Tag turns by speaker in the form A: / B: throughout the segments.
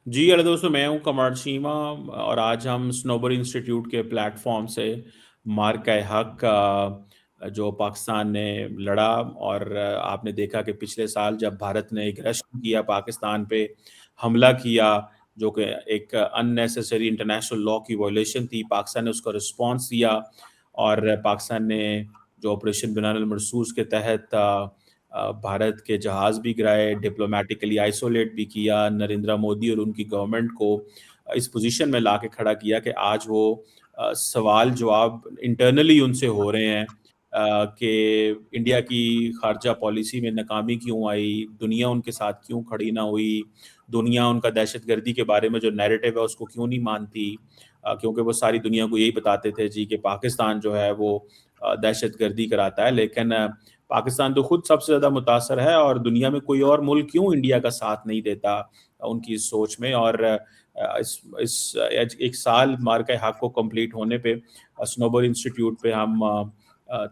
A: جی hello दोस्तों, मैं हूं कमर शीमा और आज हम स्नोबर इंस्टीट्यूट के प्लेटफॉर्म से मार्का हक जो पाकिस्तान ने लड़ा। और आपने देखा कि पिछले साल जब भारत ने एक रश्क किया, पाकिस्तान पे हमला किया, जो कि एक अननेसेसरी इंटरनेशनल लॉ की वायलेशन थी, पाकिस्तान ने उसका रिस्पॉन्स दिया। और पाकिस्तान ने जो ऑपरेशन बनानुल मरसूस के तहत भारत के जहाज़ भी गिराए, डिप्लोमेटिकली आइसोलेट भी किया, नरेंद्र मोदी और उनकी गवर्नमेंट को इस पोजीशन में ला के खड़ा किया कि आज वो सवाल जवाब इंटरनली उनसे हो रहे हैं कि इंडिया की खारजा पॉलिसी में नाकामी क्यों आई, दुनिया उनके साथ क्यों खड़ी ना हुई, दुनिया उनका दहशतगर्दी के बारे में जो नैरेटिव है उसको क्यों नहीं मानती। क्योंकि वो सारी दुनिया को यही बताते थे जी कि पाकिस्तान जो है वो दहशतगर्दी कराता है, लेकिन पाकिस्तान तो खुद सबसे ज़्यादा मुतासर है और दुनिया में कोई और मुल्क क्यों इंडिया का साथ नहीं देता उनकी इस सोच में। और इस एक साल मार्का हक को कंप्लीट होने पे स्नोबर इंस्टीट्यूट पे हम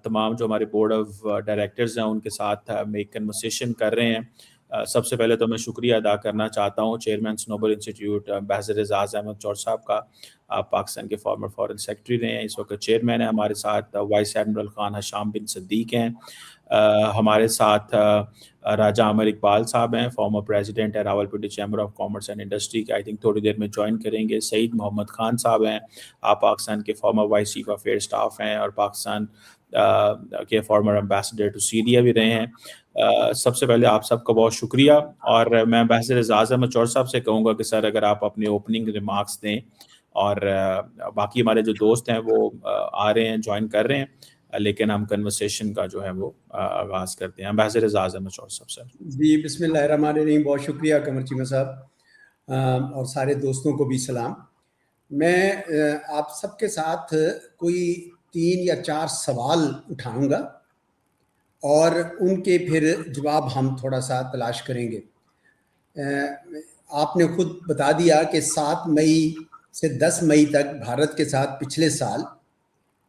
A: तमाम जो हमारे बोर्ड ऑफ डायरेक्टर्स हैं उनके साथ हम एक कन्वर्सेशन कर रहे हैं। सबसे पहले तो मैं शुक्रिया अदा करना चाहता हूँ chairman Snober institute ambassador Ejaz Ahmad Chaudhry साहब का। पाकिस्तान के फॉर्मर फॉरेन सेक्रेटरी रहे हैं, इस वक्त चेयरमैन है। हमारे साथ वाइस एडमिरल खान हशाम बिन सद्दीक हैं। हमारे साथ राजा आमिर इकबाल साहब हैं, फॉर्मर प्रेसिडेंट है Rawalpindi chamber of commerce and industry के, आई थिंक थोड़ी देर में ज्वाइन करेंगे। सईद मोहम्मद खान साहब हैं, आप पाकिस्तान के farmer vice chief of air staff हैं और पाकिस्तान के फॉर्मर एम्बेसडर टू सीरिया भी रहे हैं। सबसे पहले आप सबका बहुत शुक्रिया। और मैं एम्बेसडर एजाज अहमद चौर साहब से कहूँगा कि सर अगर आप अपने ओपनिंग रिमार्क्स दें, और बाकी हमारे जो दोस्त हैं वो आ रहे हैं, ज्वाइन कर रहे हैं, लेकिन हम कन्वर्सेशन का जो है वो आगाज़ करते हैं। एम्बेसडर एजाज अहमद चौर साहब सर।
B: जी बिस्मिल्लाहिर्रहमानिर्रहीम, बहुत शुक्रिया कमर चीमा साहब और सारे दोस्तों को भी सलाम। मैं आप सबके साथ कोई 3 या 4 सवाल उठाऊंगा और उनके फिर जवाब हम थोड़ा सा तलाश करेंगे। आपने खुद बता दिया कि 7 मई से 10 मई तक भारत के साथ पिछले साल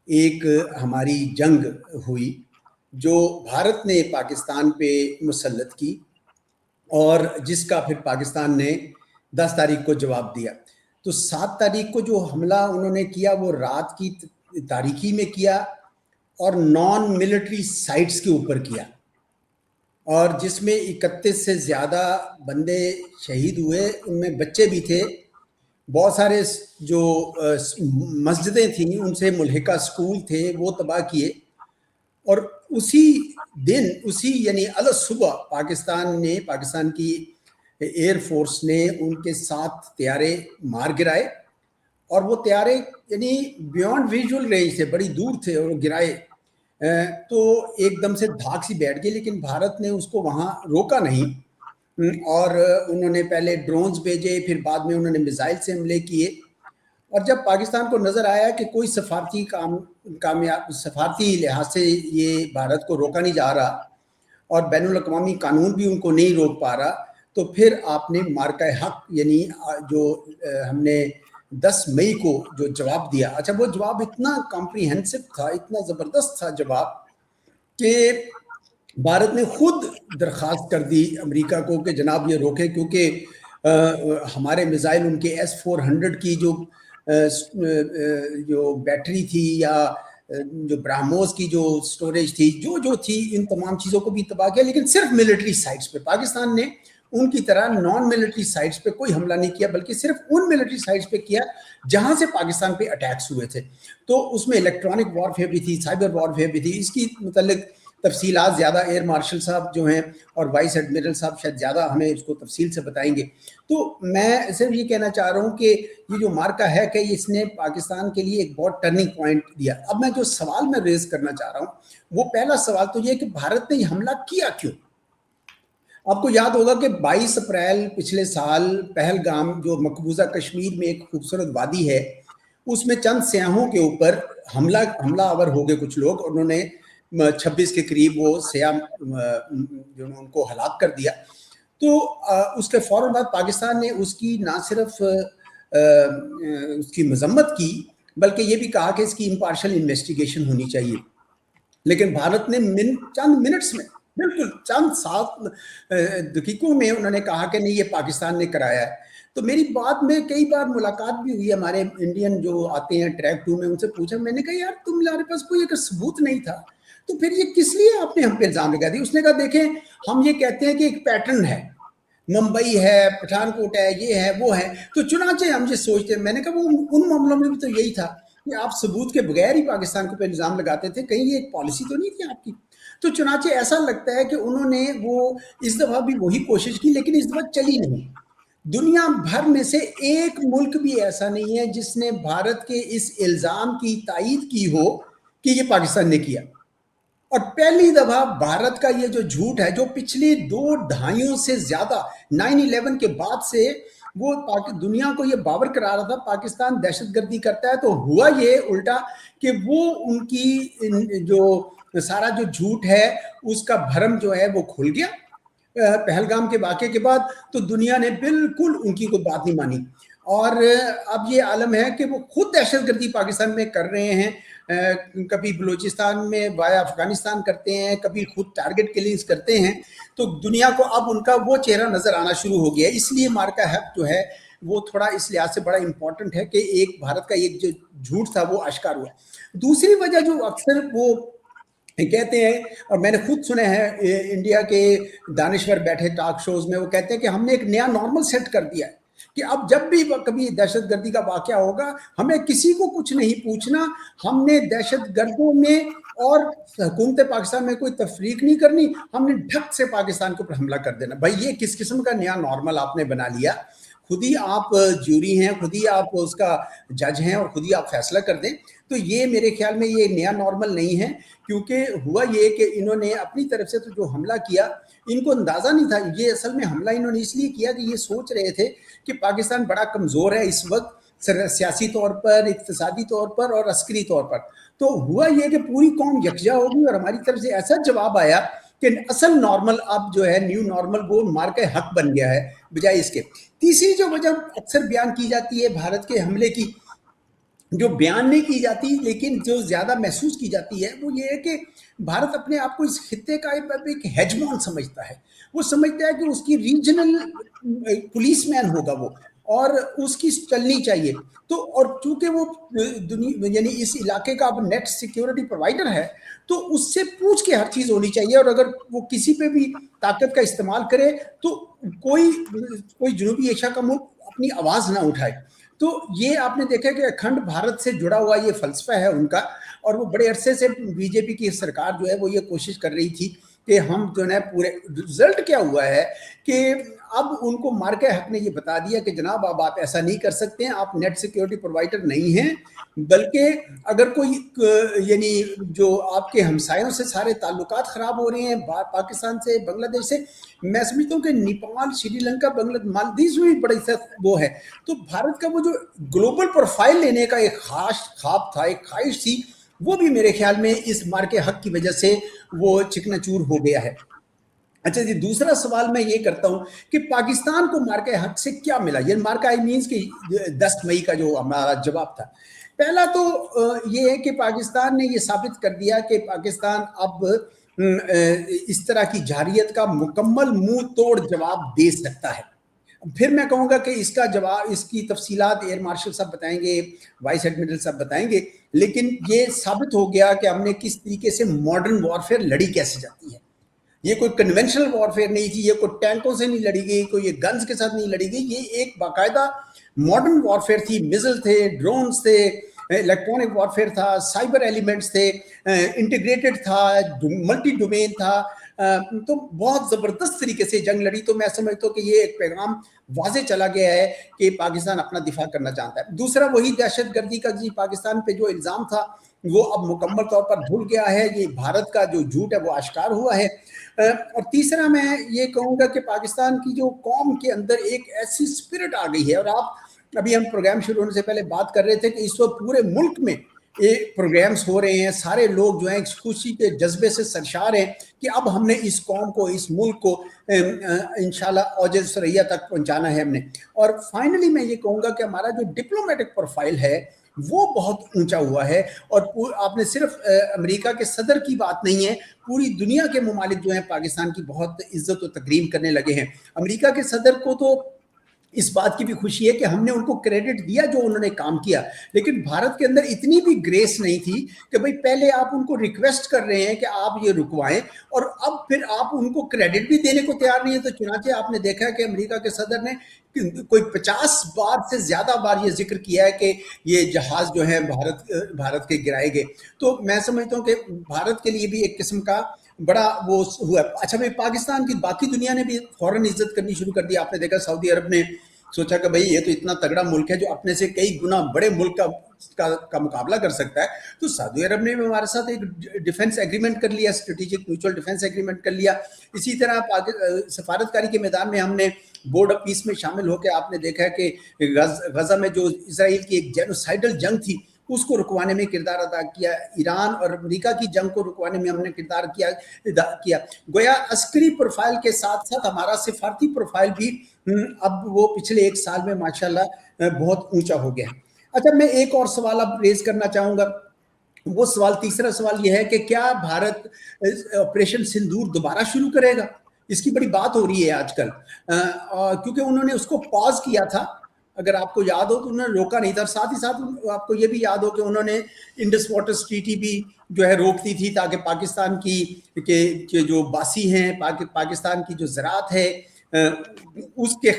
B: एक हमारी जंग हुई जो भारत ने पाकिस्तान पे मुसल्लत की और जिसका फिर पाकिस्तान ने 10 तारीख को जवाब दिया। तो 7 तारीख को जो हमला उन्होंने किया वो रात की तारीखी में किया और नॉन मिलिट्री साइट्स के ऊपर किया, और जिसमें 31 से ज़्यादा बंदे शहीद हुए, उनमें बच्चे भी थे। बहुत सारे जो मस्जिदें थीं उनसे मुल्हिका स्कूल थे वो तबाह किए। और उसी दिन, उसी यानी अलग सुबह पाकिस्तान की एयर फोर्स ने उनके 7 तैयारे मार गिराए, और वो तैयारे यानी बियॉन्ड विजुअल रेंज थे, बड़ी दूर थे और गिराए। तो एकदम से धाक सी बैठ गई, लेकिन भारत ने उसको वहाँ रोका नहीं। और उन्होंने पहले ड्रोन्स भेजे, फिर बाद में उन्होंने मिसाइल से हमले किए। और जब पाकिस्तान को नज़र आया कि कोई सफारती लिहाज से ये भारत को रोका नहीं जा रहा और बैनुल अक़वामी कानून भी उनको नहीं रोक पा रहा, तो फिर आपने मार्का हक यानी जो हमने 10 मई को जो जवाब दिया, अच्छा वो जवाब इतना कॉम्प्रिहेंसिव था, इतना ज़बरदस्त था जवाब कि भारत ने खुद दरख्वास्त कर दी अमेरिका को कि जनाब ये रोके, क्योंकि हमारे मिसाइल उनके S-400 की जो बैटरी थी या जो ब्राह्मोस की जो स्टोरेज थी, जो थी, इन तमाम चीज़ों को भी तबाह किया। लेकिन सिर्फ मिलिट्री साइट्स पे पाकिस्तान ने उनकी तरह नॉन मिलिट्री साइट्स पे कोई हमला नहीं किया, बल्कि सिर्फ उन मिलिट्री साइट्स पे किया जहां से पाकिस्तान पे अटैक्स हुए थे। तो उसमें इलेक्ट्रॉनिक वॉरफेयर भी थी, साइबर वॉरफेयर भी थी। इसकी मतलब तफसीलात ज़्यादा एयर मार्शल साहब जो हैं और वाइस एडमिरल साहब शायद ज़्यादा हमें इसको तफसील से बताएंगे। तो मैं सिर्फ ये कहना चाह रहा हूँ कि ये जो मार्का है कि इसने पाकिस्तान के लिए एक बहुत टर्निंग पॉइंट दिया। अब मैं जो सवाल मैं रेज करना चाह रहा हूँ, वो पहला सवाल तो ये कि भारत ने हमला किया क्यों। आपको याद होगा कि 22 अप्रैल पिछले साल पहलगाम, जो मकबूजा कश्मीर में एक खूबसूरत वादी है, उसमें चंद सयाहों के ऊपर हमलावर हो गए कुछ लोग। उन्होंने 26 के करीब वो सयाह जो उनको हलाक कर दिया। तो उसके फौरन बाद पाकिस्तान ने उसकी ना सिर्फ उसकी मजम्मत की, बल्कि ये भी कहा कि इसकी इम्पार्शियल इन्वेस्टिगेशन होनी चाहिए। लेकिन भारत ने चंद मिनट्स में बिल्कुल, चंद 7 दकीकों में उन्होंने कहा कि नहीं ये पाकिस्तान ने कराया है। तो मेरी बाद में कई बार मुलाकात भी हुई हमारे इंडियन जो आते हैं ट्रैक 2 में, उनसे पूछा, मैंने कहा यार तुम्हारे पास कोई अगर सबूत नहीं था तो फिर ये किस लिए आपने हम पे इल्ज़ाम लगा दिया? उसने कहा देखें हम ये कहते हैं कि एक पैटर्न है, मुंबई है, पठानकोट है, ये है, वो है, तो चुनाचे हम ये सोचते हैं। मैंने कहा वो उन मामलों में भी तो यही था कि आप सबूत के बगैर ही पाकिस्तान को पे इल्ज़ाम लगाते थे, कहीं ये एक पॉलिसी तो नहीं थी आपकी? तो चुनाचे ऐसा लगता है कि उन्होंने वो इस दफ़ा भी वही कोशिश की, लेकिन इस दफ़ा चली नहीं। दुनिया भर में से एक मुल्क भी ऐसा नहीं है जिसने भारत के इस इल्ज़ाम की तायीद की हो कि ये पाकिस्तान ने किया। और पहली दफा भारत का ये जो झूठ है, जो पिछली 2 दहाइयों से ज्यादा 9/11 के बाद से वो दुनिया को ये बावर करा रहा था पाकिस्तान दहशतगर्दी करता है, तो हुआ ये उल्टा कि वो उनकी जो सारा जो झूठ है उसका भरम जो है वो खुल गया पहलगाम के वाक़े के बाद। तो दुनिया ने बिल्कुल उनकी कोई बात नहीं मानी और अब ये आलम है कि वो खुद दहशतगर्दी पाकिस्तान में कर रहे हैं। कभी बलूचिस्तान में वाया अफगानिस्तान करते हैं, कभी खुद टारगेट किलिंग्स करते हैं। तो दुनिया को अब उनका वो चेहरा नजर आना शुरू हो गया। इसलिए मार्का हक जो है वो थोड़ा इस लिहाज से बड़ा इंपॉर्टेंट है कि एक भारत का एक जो झूठ था वो आश्कार हुआ। दूसरी वजह जो अक्सर वो कहते हैं, और मैंने खुद सुने हैं इंडिया के दानिश्वर बैठे टॉक शोज में, वो कहते हैं कि हमने एक नया नॉर्मल सेट कर दिया है कि अब जब भी कभी दहशतगर्दी का वाकया होगा हमें किसी को कुछ नहीं पूछना, हमने दहशतगर्दों में और हुकूमत पाकिस्तान में कोई तफरीक नहीं करनी, हमने ढक से पाकिस्तान के ऊपर हमला कर देना। भाई ये किस किस्म का नया नॉर्मल आपने बना लिया? खुद ही आप ज्यूरी हैं, खुद ही आप उसका जज हैं और खुद ही आप फैसला कर दें। तो ये मेरे ख्याल में ये नया नॉर्मल नहीं है, क्योंकि हुआ ये कि इन्होंने अपनी तरफ से तो जो हमला किया इनको अंदाज़ा नहीं था। ये असल में हमला इन्होंने इसलिए किया कि ये सोच रहे थे कि पाकिस्तान बड़ा कमज़ोर है इस वक्त, सियासी तौर पर, इक्तिसादी तौर पर और अस्करी तौर पर। तो हुआ ये कि पूरी कौम यकजा होगी और हमारी तरफ से ऐसा जवाब आया कि असल नॉर्मल अब जो है न्यू नॉर्मल वो मार के हक बन गया है बजाय इसके। तीसरी जो वजह अक्सर बयान की जाती है भारत के हमले की, जो बयान नहीं की जाती लेकिन जो ज्यादा महसूस की जाती है, वो ये है कि भारत अपने आप को इस खित्ते का एक हेजमॉन समझता है। वो समझता है कि उसकी रीजनल पुलिसमैन होगा वो और उसकी चलनी चाहिए। तो और चूंकि वो दुनिया यानी इस इलाके का अब नेट सिक्योरिटी प्रोवाइडर है, तो उससे पूछ के हर चीज होनी चाहिए, और अगर वो किसी पे भी ताकत का इस्तेमाल करे तो कोई जनूबी एशिया का मुल्क अपनी आवाज ना उठाए। तो ये आपने देखा कि अखंड भारत से जुड़ा हुआ ये फलसफा है उनका, और वो बड़े अरसे से बीजेपी की सरकार जो है वो ये कोशिश कर रही थी कि हम जो है पूरे, रिजल्ट क्या हुआ है कि अब उनको मार के हक ने ये बता दिया कि जनाब अब आप ऐसा नहीं कर सकते हैं, आप नेट सिक्योरिटी प्रोवाइडर नहीं हैं, बल्कि अगर कोई यानी जो आपके हमसायों से सारे ताल्लुकात खराब हो रहे हैं पाकिस्तान से, बांग्लादेश से, मैं समझता हूँ कि नेपाल, श्रीलंका, बांग्लादेश, मालदीव में बड़ी वो है। तो भारत का वो जो ग्लोबल प्रोफाइल लेने का एक खास ख्वाब था, एक ख्वाहिश थी, वो भी मेरे ख्याल में इस मार के हक की वजह से वो चिकनाचूर हो गया है। अच्छा जी, दूसरा सवाल मैं ये करता हूं कि पाकिस्तान को मार के हक से क्या मिला? ये मार का आई मीन्स कि 10 मई का जो हमारा जवाब था, पहला तो ये है कि पाकिस्तान ने ये साबित कर दिया कि पाकिस्तान अब इस तरह की जारियत का मुकम्मल मुंह तोड़ जवाब दे सकता है। फिर मैं कहूँगा कि इसका जवाब, इसकी तफसीलात एयर मार्शल साहब बताएंगे, वाइस एडमिरल साहब बताएंगे, लेकिन ये साबित हो गया कि हमने किस तरीके से मॉडर्न वॉरफेयर लड़ी कैसे जाती है। ये कोई कन्वेंशनल वॉरफेयर नहीं थी, ये कोई टैंकों से नहीं लड़ी गई, कोई ये गन्स के साथ नहीं लड़ी गई, ये एक बाकायदा मॉडर्न वॉरफेयर थी। मिसाइल थे, ड्रोन्स थे, इलेक्ट्रॉनिक वॉरफेयर था, साइबर एलिमेंट्स थे, इंटीग्रेटेड था, मल्टी डोमेन था, तो बहुत ज़बरदस्त तरीके से जंग लड़ी। तो मैं समझता हूँ कि ये एक पैगाम वाज़े चला गया है कि पाकिस्तान अपना दिफा करना चाहता है। दूसरा वही दहशतगर्दी का जी पाकिस्तान पे जो इल्ज़ाम था वो अब मुकम्मल तौर पर धुल गया है, ये भारत का जो झूठ है वो आश्कार हुआ है। और तीसरा मैं ये कहूँगा कि पाकिस्तान की जो कौम के अंदर एक ऐसी स्पिरिट आ गई है, और आप अभी हम प्रोग्राम शुरू होने से पहले बात कर रहे थे कि इस वक्त पूरे मुल्क में प्रोग्राम्स हो रहे हैं, सारे लोग जो हैं खुशी के जज्बे से सरशार हैं कि अब हमने इस कौम को, इस मुल्क को इंशाल्लाह औज सरैया तक पहुंचाना है हमने। और फाइनली मैं ये कहूँगा कि हमारा जो डिप्लोमेटिक प्रोफाइल है وہ بہت اونچا ہوا ہے. اور آپ نے صرف امریکہ کے صدر کی بات نہیں ہے, پوری دنیا کے ممالک جو ہیں پاکستان کی بہت عزت و تکریم کرنے لگے ہیں. امریکہ کے صدر کو تو اس بات کی بھی خوشی ہے کہ ہم نے ان کو کریڈٹ دیا جو انہوں نے کام کیا, لیکن بھارت کے اندر اتنی بھی گریس نہیں تھی کہ بھئی پہلے آپ ان کو ریکویسٹ کر رہے ہیں کہ آپ یہ رکوائیں اور اب پھر آپ ان کو کریڈٹ بھی دینے کو تیار نہیں ہے. تو چنانچہ آپ نے دیکھا ہے کہ امریکہ کے صدر نے کوئی 50 بار سے زیادہ بار یہ ذکر کیا ہے کہ یہ جہاز جو ہے بھارت کے گرائے گئے. تو میں سمجھتا ہوں کہ بھارت کے لیے بھی ایک قسم کا بڑا وہ ہوا. اچھا بھائی پاکستان کی باقی دنیا نے بھی فوراً عزت کرنی شروع کر دی. آپ نے دیکھا سعودی عرب نے سوچا کہ بھئی یہ تو اتنا تگڑا ملک ہے جو اپنے سے کئی گنا بڑے ملک کا مقابلہ کر سکتا ہے, تو سعودی عرب نے بھی ہمارے ساتھ ایک ڈیفنس ایگریمنٹ کر لیا, اسٹریٹجک میوچل ڈیفنس ایگریمنٹ کر لیا. اسی طرح سفارتکاری کے میدان میں ہم نے بورڈ آف پیس میں شامل ہو کے آپ نے دیکھا ہے کہ غزہ میں جو اسرائیل کی ایک جینوسائیڈل جنگ تھی اس کو رکوانے میں کردار ادا کیا. ایران اور امریکہ کی جنگ کو رکوانے میں ہم نے کردار کیا. گویا عسکری پروفائل کے ساتھ ساتھ ہمارا سفارتی پروفائل بھی اب وہ پچھلے ایک سال میں ماشاءاللہ بہت اونچا ہو گیا. اچھا میں ایک اور سوال اب ریز کرنا چاہوں گا. وہ سوال, تیسرا سوال یہ ہے کہ کیا بھارت آپریشن سندور دوبارہ شروع کرے گا؟ اس کی بڑی بات ہو رہی ہے آج کل, کیونکہ انہوں نے اس کو پاز کیا تھا, اگر آپ کو یاد ہو تو انہوں نے روکا نہیں تھا. ساتھ ہی ساتھ آپ کو یہ بھی یاد ہو کہ انہوں نے انڈس واٹرز ٹریٹی بھی جو ہے روک دی تھی تاکہ پاکستان کی جو باسی ہیں, پاکستان کی جو زراعت ہے اس کے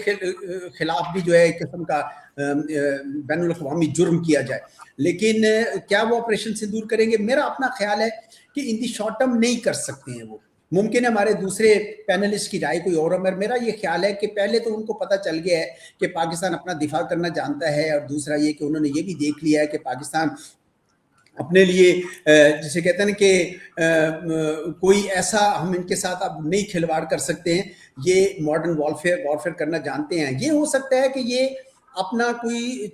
B: خلاف بھی جو ہے ایک قسم کا بین الاقوامی جرم کیا جائے. لیکن کیا وہ آپریشن سندور کریں گے؟ میرا اپنا خیال ہے کہ ان دی شارٹ ٹرم نہیں کر سکتے ہیں. وہ ممکن ہے ہمارے دوسرے پینلسٹ کی رائے کوئی اور, میرا یہ خیال ہے کہ پہلے تو ان کو پتہ چل گیا ہے کہ پاکستان اپنا دفاع کرنا جانتا ہے, اور دوسرا یہ کہ انہوں نے یہ بھی دیکھ لیا ہے کہ پاکستان اپنے لیے جسے کہتے ہیں کہ کوئی ایسا ہم ان کے ساتھ اب نہیں کھلواڑ کر سکتے ہیں. یہ ماڈرن وارفیئر کرنا جانتے ہیں. یہ ہو سکتا ہے کہ یہ اپنا کوئی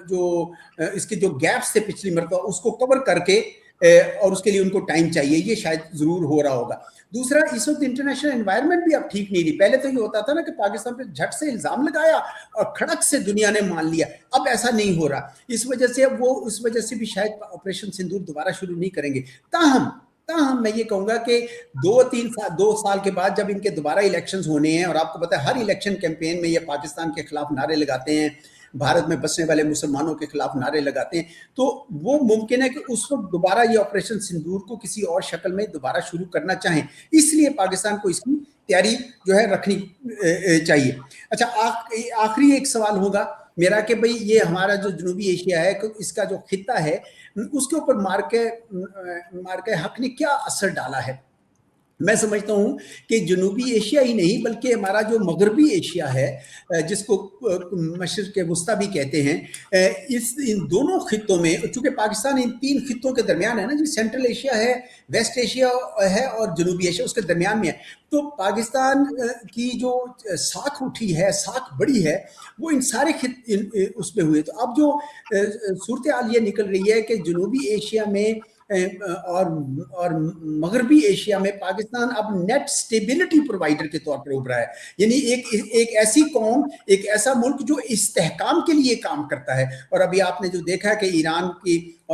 B: جو اس کے جو گیپس تھے پچھلی مرتبہ اس کو کور کر کے, اور اس کے لیے ان کو ٹائم چاہیے, یہ شاید ضرور ہو رہا ہوگا. دوسرا, اس وقت انٹرنیشنل انوائرمنٹ بھی اب ٹھیک نہیں رہی. پہلے تو یہ ہوتا تھا نا کہ پاکستان پہ جھٹ سے الزام لگایا اور کھڑک سے دنیا نے مان لیا. اب ایسا نہیں ہو رہا. اس وجہ سے بھی شاید آپریشن سندور دوبارہ شروع نہیں کریں گے. تاہم میں یہ کہوں گا کہ 2 سال کے بعد جب ان کے دوبارہ الیکشنز ہونے ہیں, اور آپ کو پتہ ہے ہر الیکشن کیمپین میں یہ پاکستان کے خلاف نعرے لگاتے ہیں, بھارت میں بسنے والے مسلمانوں کے خلاف نعرے لگاتے ہیں, تو وہ ممکن ہے کہ اس وقت دوبارہ یہ آپریشن سندور کو کسی اور شکل میں دوبارہ شروع کرنا چاہیں. اس لیے پاکستان کو اس کی تیاری جو ہے رکھنی چاہیے. اچھا آخری ایک سوال ہوگا میرا کہ بھئی یہ ہمارا جو جنوبی ایشیا ہے, اس کا جو خطہ ہے, اس کے اوپر مارکہ حق نے کیا اثر ڈالا ہے؟ میں سمجھتا ہوں کہ جنوبی ایشیا ہی نہیں بلکہ ہمارا جو مغربی ایشیا ہے جس کو مشرق وسطیٰ بھی کہتے ہیں, ان دونوں خطوں میں, چونکہ پاکستان ان 3 خطوں کے درمیان ہے نا جی, سینٹرل ایشیا ہے, ویسٹ ایشیا ہے اور جنوبی ایشیا اس کے درمیان میں ہے. تو پاکستان کی جو ساکھ اٹھی ہے, ساکھ بڑی ہے, وہ ان سارے اس میں ہوئے. تو اب جو صورتحال یہ نکل رہی ہے کہ جنوبی ایشیا میں اور مغربی ایشیا میں پاکستان اب نیٹ سٹیبلٹی پرووائڈر کے طور پر ابھرا ہے. یعنی ایک ایسی قوم, ایک ایسا ملک جو استحکام کے لیے کام کرتا ہے. اور ابھی آپ نے جو دیکھا ہے کہ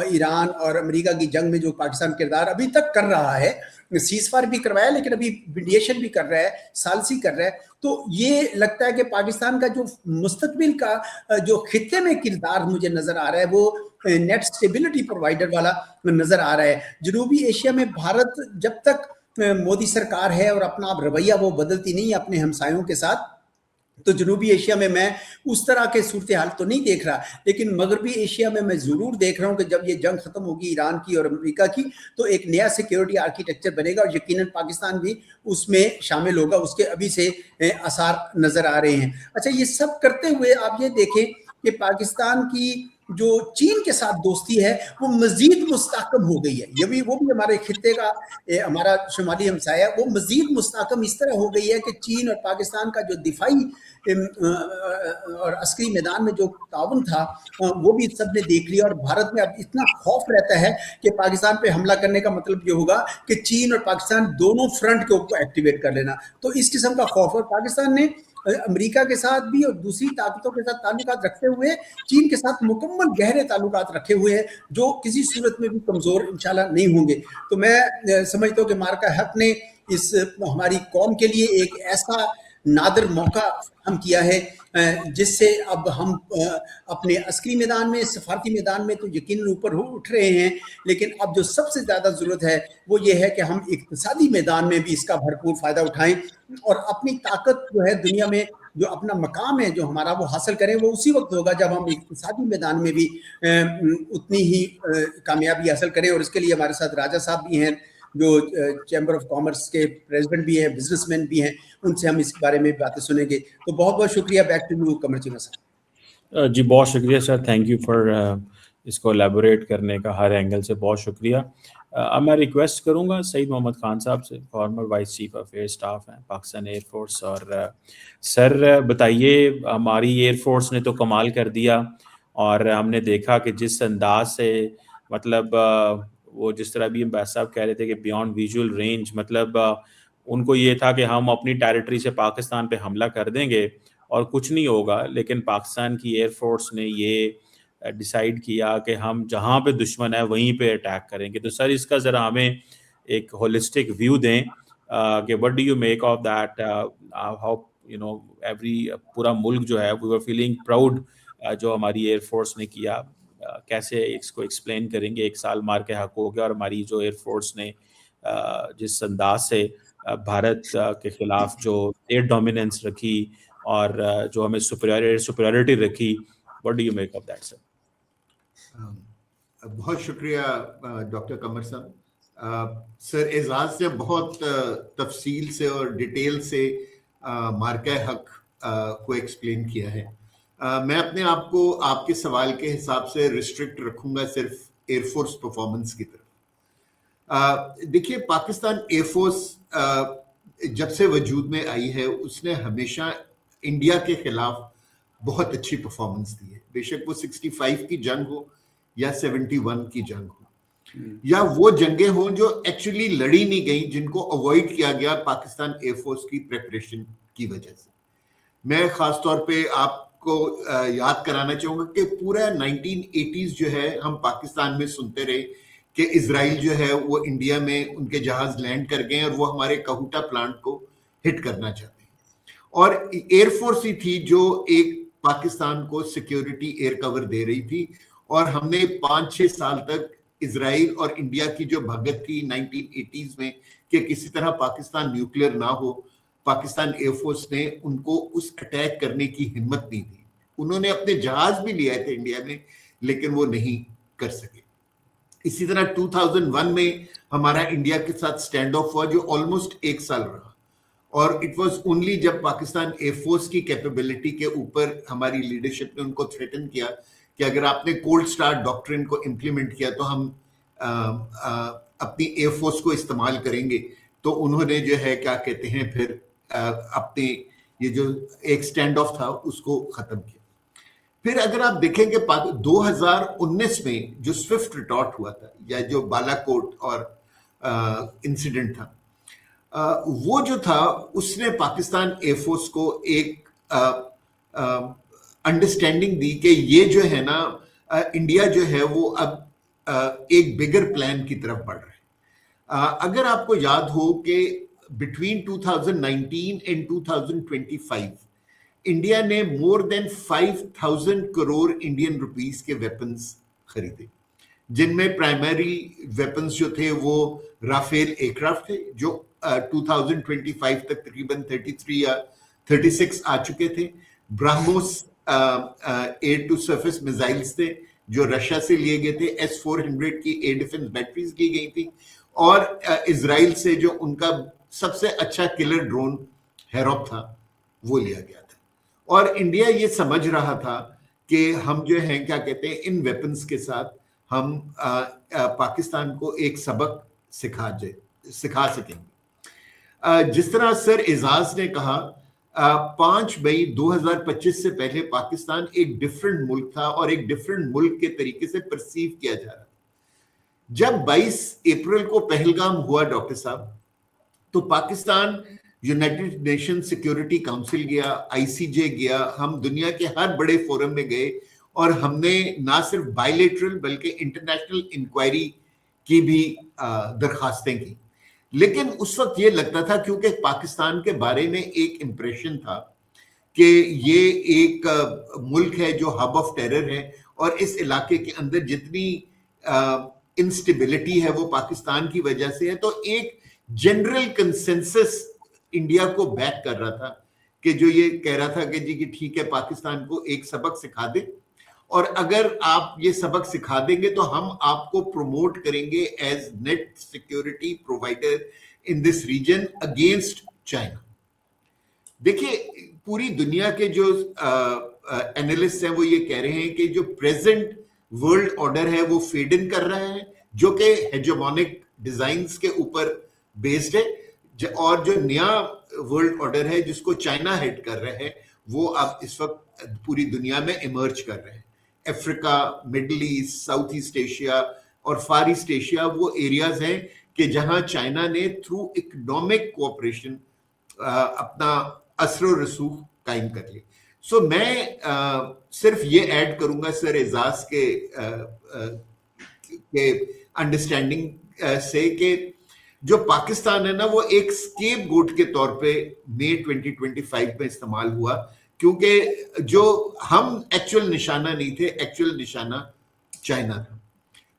B: ایران اور امریکہ کی جنگ میں جو پاکستان کردار ابھی تک کر رہا ہے, سیز فائر بھی کروایا لیکن ابھی میڈیشن بھی کر رہا ہے, ثالثی کر رہا ہے. تو یہ لگتا ہے کہ پاکستان کا جو مستقبل کا جو خطے میں کردار مجھے نظر آ رہا ہے وہ نیٹ سٹیبلٹی پرووائڈر والا نظر آ رہا ہے. جنوبی ایشیا میں بھارت جب تک مودی سرکار ہے اور اپنا رویہ وہ بدلتی نہیں اپنے ہمسایوں کے ساتھ, تو جنوبی ایشیا میں اس طرح کے صورتحال تو نہیں دیکھ رہا. لیکن مغربی ایشیا میں ضرور دیکھ رہا ہوں کہ جب یہ جنگ ختم ہوگی ایران کی اور امریکہ کی, تو ایک نیا سیکیورٹی آرکیٹیکچر بنے گا, اور یقیناً پاکستان بھی اس میں شامل ہوگا. اس کے ابھی سے آثار نظر آ رہے ہیں. اچھا یہ سب کرتے ہوئے آپ یہ دیکھیں کہ پاکستان کی جو چین کے ساتھ دوستی ہے وہ مزید مستحکم ہو گئی ہے. وہ بھی ہمارے خطے کا, ہمارا شمالی ہمسایہ, وہ مزید مستحکم اس طرح ہو گئی ہے کہ چین اور پاکستان کا جو دفاعی اور عسکری میدان میں جو تعاون تھا وہ بھی سب نے دیکھ لیا. اور بھارت میں اب اتنا خوف رہتا ہے کہ پاکستان پہ حملہ کرنے کا مطلب یہ ہوگا کہ چین اور پاکستان دونوں فرنٹ کے اوپر ایکٹیویٹ کر لینا. تو اس قسم کا خوف, اور پاکستان نے अमेरिका के साथ भी और दूसरी ताकतों के साथ ताल्लुकात रखते हुए चीन के साथ मुकम्मल गहरे ताल्लुकात रखे हुए हैं, जो किसी सूरत में भी कमज़ोर इंशाल्लाह नहीं होंगे। तो मैं समझता हूँ कि मार्का हक ने इस हमारी कौम के लिए एक ऐसा नादर मौका हम किया है जिससे अब हम अपने अस्करी मैदान में, सफारती मैदान में तो यकीनन ऊपर उठ रहे हैं, लेकिन अब जो सबसे ज़्यादा ज़रूरत है वो ये है कि हम इक़्तिसादी मैदान में भी इसका भरपूर फ़ायदा उठाएं और अपनी ताकत जो है दुनिया में, जो अपना मकाम है जो हमारा, वो हासिल करें। वो उसी वक्त होगा जब हम इक़्तिसादी मैदान में भी उतनी ही कामयाबी हासिल करें। और इसके लिए हमारे साथ राजा साहब भी हैं, जो चैम्बर ऑफ कॉमर्स के प्रेसिडेंट भी हैं, बिजनेसमैन भी हैं, उनसे हम इस बारे में बातें सुनेंगे। तो बहुत बहुत शुक्रिया। बैक टू यू कमर चीमा साहब।
A: जी बहुत शुक्रिया सर, थैंक यू फॉर इसको एलेबोरेट करने का हर एंगल से, बहुत शुक्रिया। अब मैं रिक्वेस्ट करूंगा सईद मोहम्मद खान साहब से, farmer vice chief of air staff हैं पाकिस्तान एयर फोर्स। और सर बताइए, हमारी एयर फोर्स ने तो कमाल कर दिया और हमने देखा कि जिस अंदाज से, मतलब वो जिस तरह भी एम्बेसडर साहब कह रहे थे कि बियॉन्ड विजुअल रेंज, मतलब उनको ये था कि हम अपनी टेरिटरी से पाकिस्तान पे हमला कर देंगे और कुछ नहीं होगा, लेकिन पाकिस्तान की एयर फोर्स ने ये डिसाइड किया कि हम जहाँ पे दुश्मन है वहीं पे अटैक करेंगे। तो सर इसका ज़रा हमें एक होलिस्टिक व्यू दें कि what do you make of that, how you know every, पूरा मुल्क जो है वी वर फीलिंग प्राउड जो हमारी एयर फोर्स ने किया। कैसे इसको एक्सप्लेन करेंगे? एक साल मार के हक हो गया और हमारी जो एयर फोर्स ने जिस अंदाज से भारत के खिलाफ जो एयर डोमिनेंस रखी और जो हमें सुपीरियरिटी रखी, what do you make of that sir?
C: बहुत शुक्रिया डॉक्टर कमर साहब। सर एजाज ने बहुत तफसील से और डिटेल से मार्का हक को एक्सप्लेन किया है। मैं अपने आप को आपके सवाल के हिसाब से रिस्ट्रिक्ट रखूंगा सिर्फ एयरफोर्स परफॉर्मेंस की तरफ। देखिए, पाकिस्तान एयरफोर्स जब से वजूद में आई है उसने हमेशा इंडिया के खिलाफ बहुत अच्छी परफॉर्मेंस दी है, बेशक वो 65 की जंग हो या 71 की जंग हो या वो जंगें हों जो एक्चुअली लड़ी नहीं गई, जिनको अवॉइड किया गया पाकिस्तान एयरफोर्स की प्रेपरेशन की वजह से। मैं खास तौर पे आपको याद कराना चाहूंगा कि पूरा 1980s जो है हम पाकिस्तान में सुनते रहे कि इजराइल जो है वो इंडिया में उनके जहाज लैंड कर गए और वो हमारे कहूटा प्लांट को हिट करना चाहते हैं, और एयरफोर्स ही थी जो एक पाकिस्तान को सिक्योरिटी एयर कवर दे रही थी। और हमने 5-6 साल तक इजराइल और इंडिया की जो भगत थी 1980s में कि किसी तरह पाकिस्तान न्यूक्लियर ना हो, पाकिस्तान एयरफोर्स ने उनको उस अटैक करने की हिम्मत नहीं दी। उन्होंने अपने जहाज भी लिए थे इंडिया में, लेकिन वो नहीं कर सके। इसी तरह 2001 में हमारा इंडिया के साथ स्टैंड ऑफ हुआ जो ऑलमोस्ट 1 साल रहा, और इट वाज ओनली जब पाकिस्तान एयरफोर्स की कैपेबिलिटी के ऊपर हमारी लीडरशिप ने उनको थ्रेटन किया कि अगर आपने कोल्ड स्टार्ट डॉक्ट्रिन को इम्प्लीमेंट किया तो हम अपनी एयरफोर्स को इस्तेमाल करेंगे, तो उन्होंने जो है क्या कहते हैं फिर अपने ये जो एक स्टैंड ऑफ था उसको खत्म किया। फिर अगर आप देखें कि 2019 में जो स्विफ्ट रिटॉर्ट हुआ था या जो बालाकोट और इंसिडेंट था, वो जो था उसने पाकिस्तान एयरफोर्स को एक अंडरस्टैंडिंग दी कि ये जो है ना इंडिया जो है वो अब एक बिगर प्लान की तरफ बढ़ रहा है। अगर आपको याद हो कि बिटवीन 2019 एंड 2025 इंडिया ने more than 5000 crore Indian rupees के वेपन्स खरीदे, जिनमें प्राइमरी वेपन्स जो थे वो राफेल एयरक्राफ्ट थे जो 2025 तक तकरीबन 33 या 36 आ चुके थे। BrahMos air to surface missiles थे जो रशिया से लिए गए थे। S-400 की एयर डिफेंस बैटरीज ली गई थी, और इजराइल से जो उनका सबसे अच्छा किलर ड्रोन हेरोप था वो लिया गया था। और इंडिया ये समझ रहा था कि हम जो हैं क्या कहते हैं इन वेपन्स के साथ हम पाकिस्तान को एक सबक सिखा सकेंगे। जिस तरह सर एजाज ने कहा, 5 मई 2025 से पहले पाकिस्तान एक डिफरेंट मुल्क था और एक डिफरेंट मुल्क के तरीके से परसीव किया जा रहा था। जब 22 अप्रैल को पहलगाम हुआ डॉक्टर साहब, तो Pakistan United nation security council गया, ICJ गया, हम दुनिया के हर बड़े फोरम में गए और हमने ना सिर्फ बायलैटरल बल्कि इंटरनेशनल इंक्वायरी की भी दरखास्तें की। लेकिन उस वक्त ये लगता था, क्योंकि पाकिस्तान के बारे में एक इंप्रेशन था कि ये एक मुल्क है जो हब ऑफ टेरर है और इस इलाके के अंदर जितनी इंस्टेबिलिटी है वो पाकिस्तान की वजह से है। तो एक जनरल कंसेंसस इंडिया को बैक कर रहा था कि जो ये कह रहा था कि जी कि ठीक है, पाकिस्तान को एक सबक सिखा दे और अगर आप ये सबक सिखा देंगे तो हम आपको प्रमोट करेंगे as net security provider in this region against China. देखिए, पूरी दुनिया के जो एनालिस्ट हैं वो ये कह रहे हैं कि जो प्रेजेंट वर्ल्ड ऑर्डर है वो फेड इन कर रहा है, जो कि हेजेमोनिक डिजाइन्स के ऊपर बेस्ड है, और जो नया वर्ल्ड ऑर्डर है जिसको चाइना हेड कर रहा है वो अब इस वक्त पूरी दुनिया में इमर्ज कर रहे हैं। Africa, middle east, south east Asia और फार ईस्ट एशिया वो एरियाज हैं कि जहां चाइना ने थ्रू इकोनॉमिक कोऑपरेशन अपना असर रसूख कायम कर लिया। सो मैं सिर्फ ये ऐड करूंगा सर एजाज के अंडरस्टैंडिंग से कि जो पाकिस्तान है ना वो एक स्केप गोट के तौर पे मई 2025 में इस्तेमाल हुआ, क्योंकि जो हम एक्चुअल निशाना नहीं थे, एक्चुअल निशाना चाइना था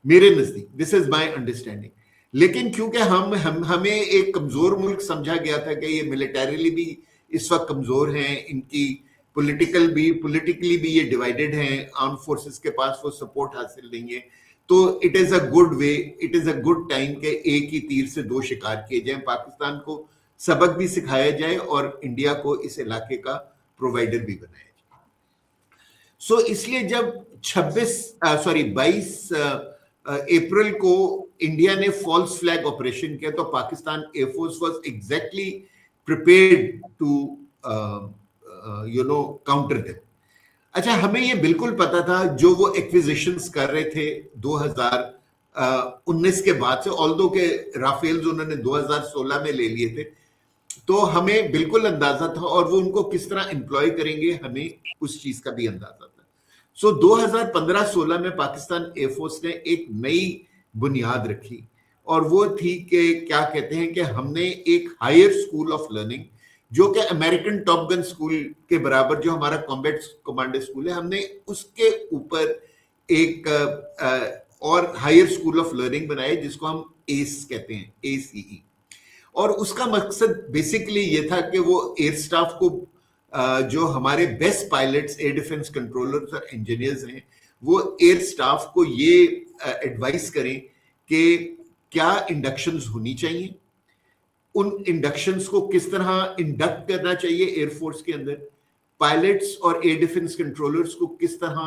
C: मेरे नजदीक। This is my understanding. लेकिन क्योंकि हमें एक कमजोर मुल्क समझा गया था कि ये मिलिटरीली भी इस वक्त कमजोर हैं, इनकी पॉलिटिकली भी ये डिवाइडेड हैं, आर्म फोर्सेस के पास वो सपोर्ट हासिल नहीं है, तो it is a good way, it is a good time के एक ही तीर से दो शिकार किए जाएं, पाकिस्तान को सबक भी सिखाया जाए और इंडिया को इस इलाके का प्रोवाइडर भी बनाया जाए। सो इसलिए जब 22 अप्रैल को इंडिया ने फॉल्स फ्लैग ऑपरेशन किया तो Pakistan air force was exactly prepared to counter them. अच्छा, हमें ये बिल्कुल पता था जो वो एक्विजिशंस कर रहे थे 2019 के बाद से, ऑल्दो के राफेल्स उन्होंने 2016 में ले लिए थे, तो हमें बिल्कुल अंदाजा था और वो उनको किस तरह एम्प्लॉय करेंगे हमें उस चीज का भी अंदाजा था। सो 2015-16 में पाकिस्तान एयरफोर्स ने एक नई बुनियाद रखी और वो थी कि क्या कहते हैं कि हमने एक हायर स्कूल ऑफ लर्निंग, जो कि अमेरिकन टॉप गन स्कूल के बराबर जो हमारा कॉम्बैट कमांडर स्कूल है, हमने उसके ऊपर एक और हायर स्कूल ऑफ लर्निंग बनाया जिसको हम एस कहते हैं, ACE। और उसका मकसद बेसिकली ये था कि वो एयर स्टाफ को जो हमारे best pilots, air defence controllers और इंजीनियर्स हैं, वो एयर स्टाफ को ये एडवाइस करें कि क्या इंडक्शंस होनी चाहिए, उन इंडक्शंस को किस तरह इंडक्ट करना चाहिए एयरफोर्स के अंदर, पायलट्स और एयर डिफेंस कंट्रोलर्स को किस तरह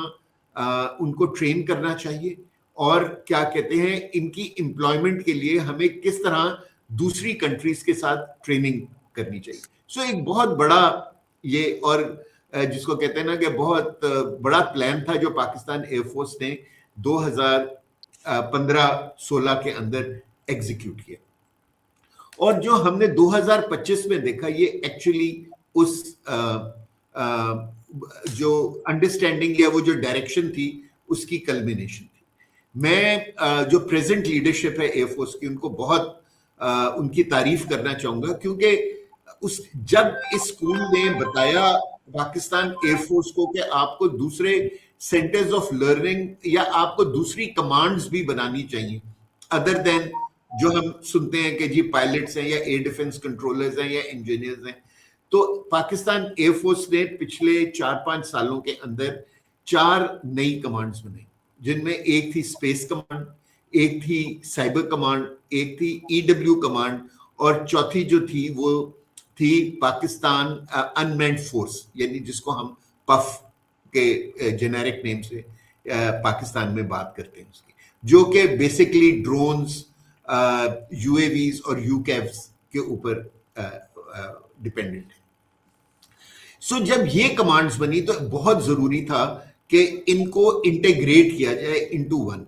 C: उनको ट्रेन करना चाहिए, और क्या कहते हैं इनकी एम्प्लॉयमेंट के लिए हमें किस तरह दूसरी कंट्रीज के साथ ट्रेनिंग करनी चाहिए। सो एक बहुत बड़ा ये, और जिसको कहते हैं ना कि बहुत बड़ा प्लान था जो पाकिस्तान एयरफोर्स ने 2015-16 के अंदर एग्जीक्यूट किया। और जो हमने 2025 में देखा ये एक्चुअली उस जो अंडरस्टैंडिंग या वो जो डायरेक्शन थी उसकी कल्मिनेशन थी। मैं जो प्रेजेंट लीडरशिप है एयरफोर्स की उनको बहुत उनकी तारीफ करना चाहूंगा, क्योंकि जब इस स्कूल ने बताया पाकिस्तान एयरफोर्स को कि आपको दूसरे सेंटर्स ऑफ लर्निंग या आपको दूसरी कमांड्स भी बनानी चाहिए अदर देन जो हम सुनते हैं कि जी पायलट्स हैं या एयर डिफेंस कंट्रोलर्स हैं या इंजीनियर्स हैं, तो पाकिस्तान एयरफोर्स ने पिछले 4-5 सालों के अंदर 4 नई कमांड्स बनाई, जिनमें एक थी स्पेस कमांड, एक थी साइबर कमांड, एक थी EW कमांड, और चौथी जो थी वो थी पाकिस्तान अनमैन्ड फोर्स, यानी जिसको हम पफ के जेनेरिक नेम से पाकिस्तान में बात करते हैं उसकी, जो कि बेसिकली ड्रोन्स, UAVs और UCAVs के ऊपर डिपेंडेंट है। सो जब ये कमांड्स बनी तो बहुत जरूरी था कि इनको इंटीग्रेट किया जाए इनटू वन।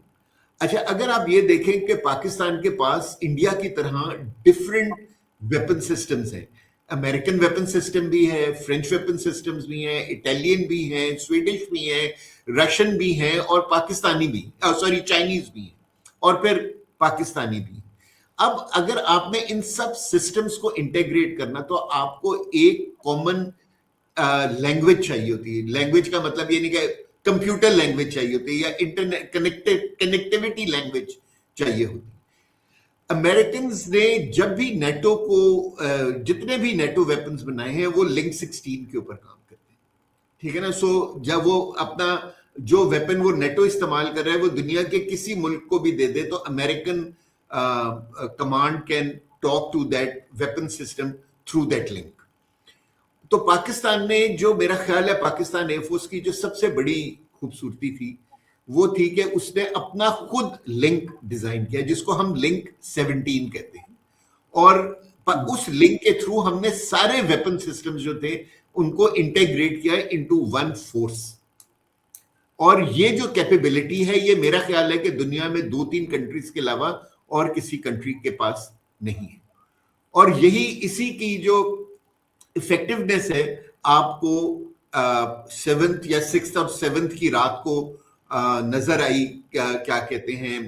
C: अच्छा, अगर आप ये देखें कि पाकिस्तान के पास इंडिया की तरह डिफरेंट वेपन सिस्टम्स हैं, अमेरिकन वेपन सिस्टम भी है, फ्रेंच वेपन सिस्टम्स भी हैं, इटालियन भी हैं, स्वीडिश भी हैं, रशियन भी हैं और पाकिस्तानी भी, सॉरी चाइनीज भी हैं और फिर पाकिस्तानी भी। अब अगर आपने इन सब सिस्टम्स को इंटीग्रेट करना तो आपको एक कॉमन लैंग्वेज चाहिए होती है। लैंग्वेज का मतलब ये नहीं कि कंप्यूटर लैंग्वेज चाहिए होती है या इंटरनेट कनेक्टिविटी लैंग्वेज चाहिए होती है। अमेरिकन ने जब भी नेटो को जितने भी नेटो वेपन्स बनाए हैं वो लिंक 16 के ऊपर काम करते हैं, ठीक है ना। सो जब वो अपना जो वेपन वो नेटो इस्तेमाल कर रहा है वो दुनिया के किसी मुल्क को भी दे दे तो American command can talk to that weapon system through that link. तो पाकिस्तान ने, जो मेरा ख्याल है पाकिस्तान एयरफोर्स की जो सबसे बड़ी खूबसूरती थी वो थी कि उसने अपना खुद लिंक डिजाइन किया जिसको हम लिंक 17 कहते हैं, और उस लिंक के थ्रू हमने सारे वेपन सिस्टम्स जो थे उनको इंटीग्रेट किया इनटू वन फोर्स। और ये जो कैपेबिलिटी है ये मेरा ख्याल है कि दुनिया में 2-3 कंट्रीज के अलावा और किसी कंट्री के पास नहीं है। और यही इसी की जो इफेक्टिवनेस है आपको 7th या 6th और 7th की रात को नजर आई, क्या कहते हैं,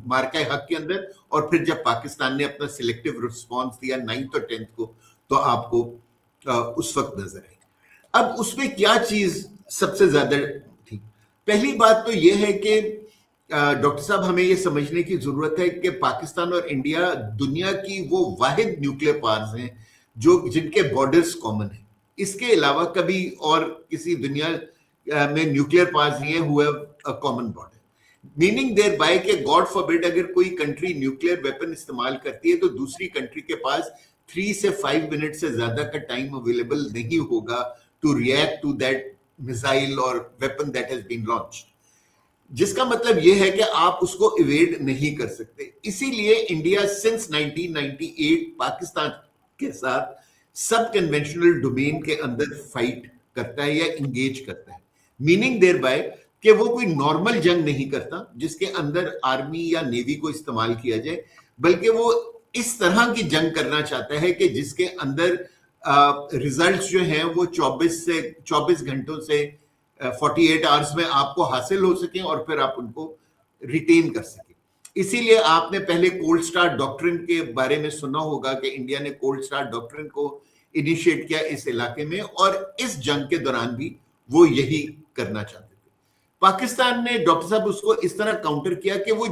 C: मार्का हक के अंदर। और फिर जब पाकिस्तान ने अपना सिलेक्टिव रिस्पांस दिया 9th और 10th को तो आपको उस वक्त नजर आई। अब उसमें क्या चीज सबसे ज्यादा थी? पहली बात तो यह है कि डॉक्टर साहब हमें यह समझने की जरूरत है कि पाकिस्तान और इंडिया दुनिया की वो वाहिद न्यूक्लियर पावर्स हैं जो जिनके बॉर्डर्स कॉमन है। इसके अलावा कभी और किसी दुनिया में न्यूक्लियर पावर्स नहीं है हुए common border, meaning thereby के गॉड फॉरबिड अगर कोई कंट्री न्यूक्लियर वेपन इस्तेमाल करती है तो दूसरी कंट्री के पास 3 से 5 मिनट से ज्यादा का टाइम अवेलेबल नहीं होगा to react to that missile और weapon that has been launched, जिसका मतलब यह है कि आप उसको इवेड नहीं कर सकते। इसीलिए इंडिया सिंस 1998 पाकिस्तान के साथ सब कन्वेंशनल डोमेन के अंदर फाइट करता है या इंगेज करता है, मीनिंग देयर बाय कि वो कोई नॉर्मल जंग नहीं करता जिसके अंदर आर्मी या नेवी को इस्तेमाल किया जाए, बल्कि वो इस तरह की जंग करना चाहता है कि जिसके अंदर रिजल्ट्स जो हैं वो 24 घंटों से 48 आवर्स में आपको हासिल हो सके और फिर आप उनको रिटेन कर सके। इसीलिए आपने पहले कोल्ड स्टार्ट डॉक्ट्रिन के बारे में सुना होगा कि इंडिया ने कोल्ड स्टार्ट डॉक्ट्रिन को इनिशिएट किया इस इलाके में, और इस जंग के दौरान भी वो यही करना चाहते थे। पाकिस्तान ने, डॉक्टर साहब, उसको इस तरह काउंटर किया कि वो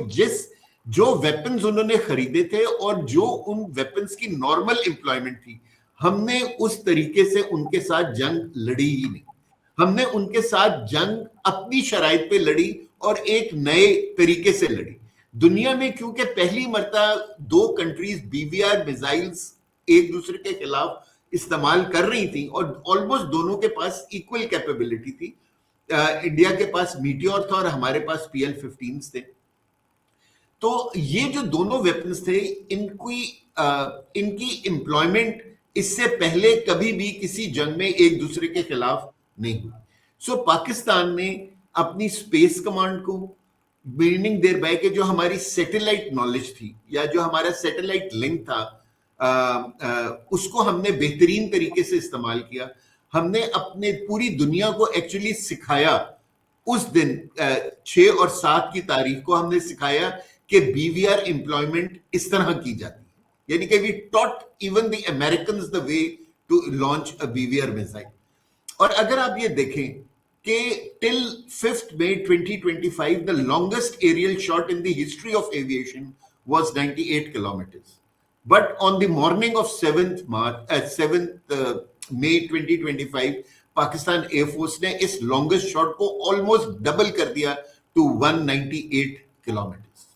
C: जो वेपन्स उन्होंने खरीदे थे और जो उन वेपन्स की नॉर्मल एम्प्लॉयमेंट थी, हमने उस तरीके से उनके साथ जंग लड़ी ही नहीं। हमने उनके साथ जंग अपनी शराइत पे लड़ी और एक नए तरीके से लड़ी दुनिया में, क्योंकि पहली मर्तबा 2 कंट्रीज BVR मिसाइल्स एक दूसरे के खिलाफ इस्तेमाल कर रही थी और ऑलमोस्ट दोनों के पास इक्वल कैपेबिलिटी थी। इंडिया के पास मीटियोर था और हमारे पास PL-15 थे। तो ये जो दोनों वेपन्स थे इनकी एम्प्लॉयमेंट इससे पहले कभी भी किसी जंग में एक दूसरे के खिलाफ नहीं हुई। सो पाकिस्तान ने अपनी स्पेस कमांड को, मीनिंग देयर बाय के जो हमारी सैटेलाइट नॉलेज थी या जो हमारा सैटेलाइट लिंक था, उसको हमने बेहतरीन तरीके से इस्तेमाल किया। हमने अपने पूरी दुनिया को एक्चुअली सिखाया उस दिन 6 और 7 की तारीख को हमने सिखाया कि BVR एम्प्लॉयमेंट इस तरह की जाती है, यानी कि we taught even the Americans the way to launch a BVR missile. और अगर आप ये देखें कि till 5th May 2025 the longest aerial shot in the history of aviation was 98 kilometers, but on the morning of 7th May 2025 Pakistan air force ने इस longest shot को almost double कर दिया टू 198 किलोमीटर्स,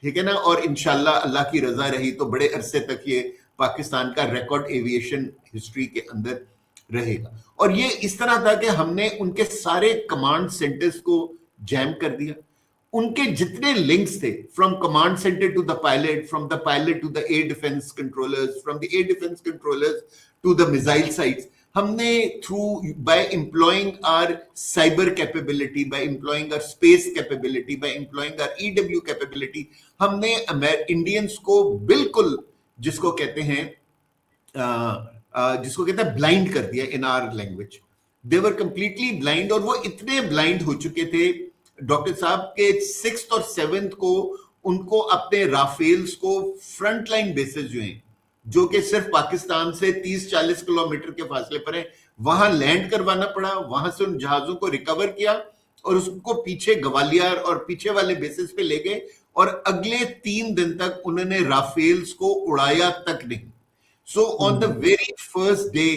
C: ठीक है ना। और इंशाल्लाह अल्लाह की रजा रही तो बड़े अरसे तक ये पाकिस्तान का रिकॉर्ड एविएशन हिस्ट्री के अंदर रहेगा। और ये इस तरह था कि हमने उनके सारे कमांड सेंटर्स को जैम कर दिया, उनके जितने लिंक्स थे, from command centre to the pilot, from the pilot to the air defence controllers, from the air defence controllers to the missile sites, हमने through by employing our cyber capability, by employing our space capability, by employing our EW capability, हमने Indians को बिल्कुल जिसको कहते हैं जिसको कहते हैं ब्लाइंड कर दिया in our language. They were completely blind, और वो इतने ब्लाइंड हो चुके थे डॉक्टर साहब के 6th और 7th को उनको अपने राफेल्स को फ्रंट लाइन बेसिस जो हैं, जो कि सिर्फ पाकिस्तान से 30-40 किलोमीटर के फासले पर है, वहां लैंड करवाना पड़ा. वहां से उन जहाजों को रिकवर किया और उसको पीछे ग्वालियर और पीछे वाले बेसिस पे ले गए, और अगले 3 दिन तक उन्होंने राफेल्स को उड़ाया तक नहीं. So on the very first day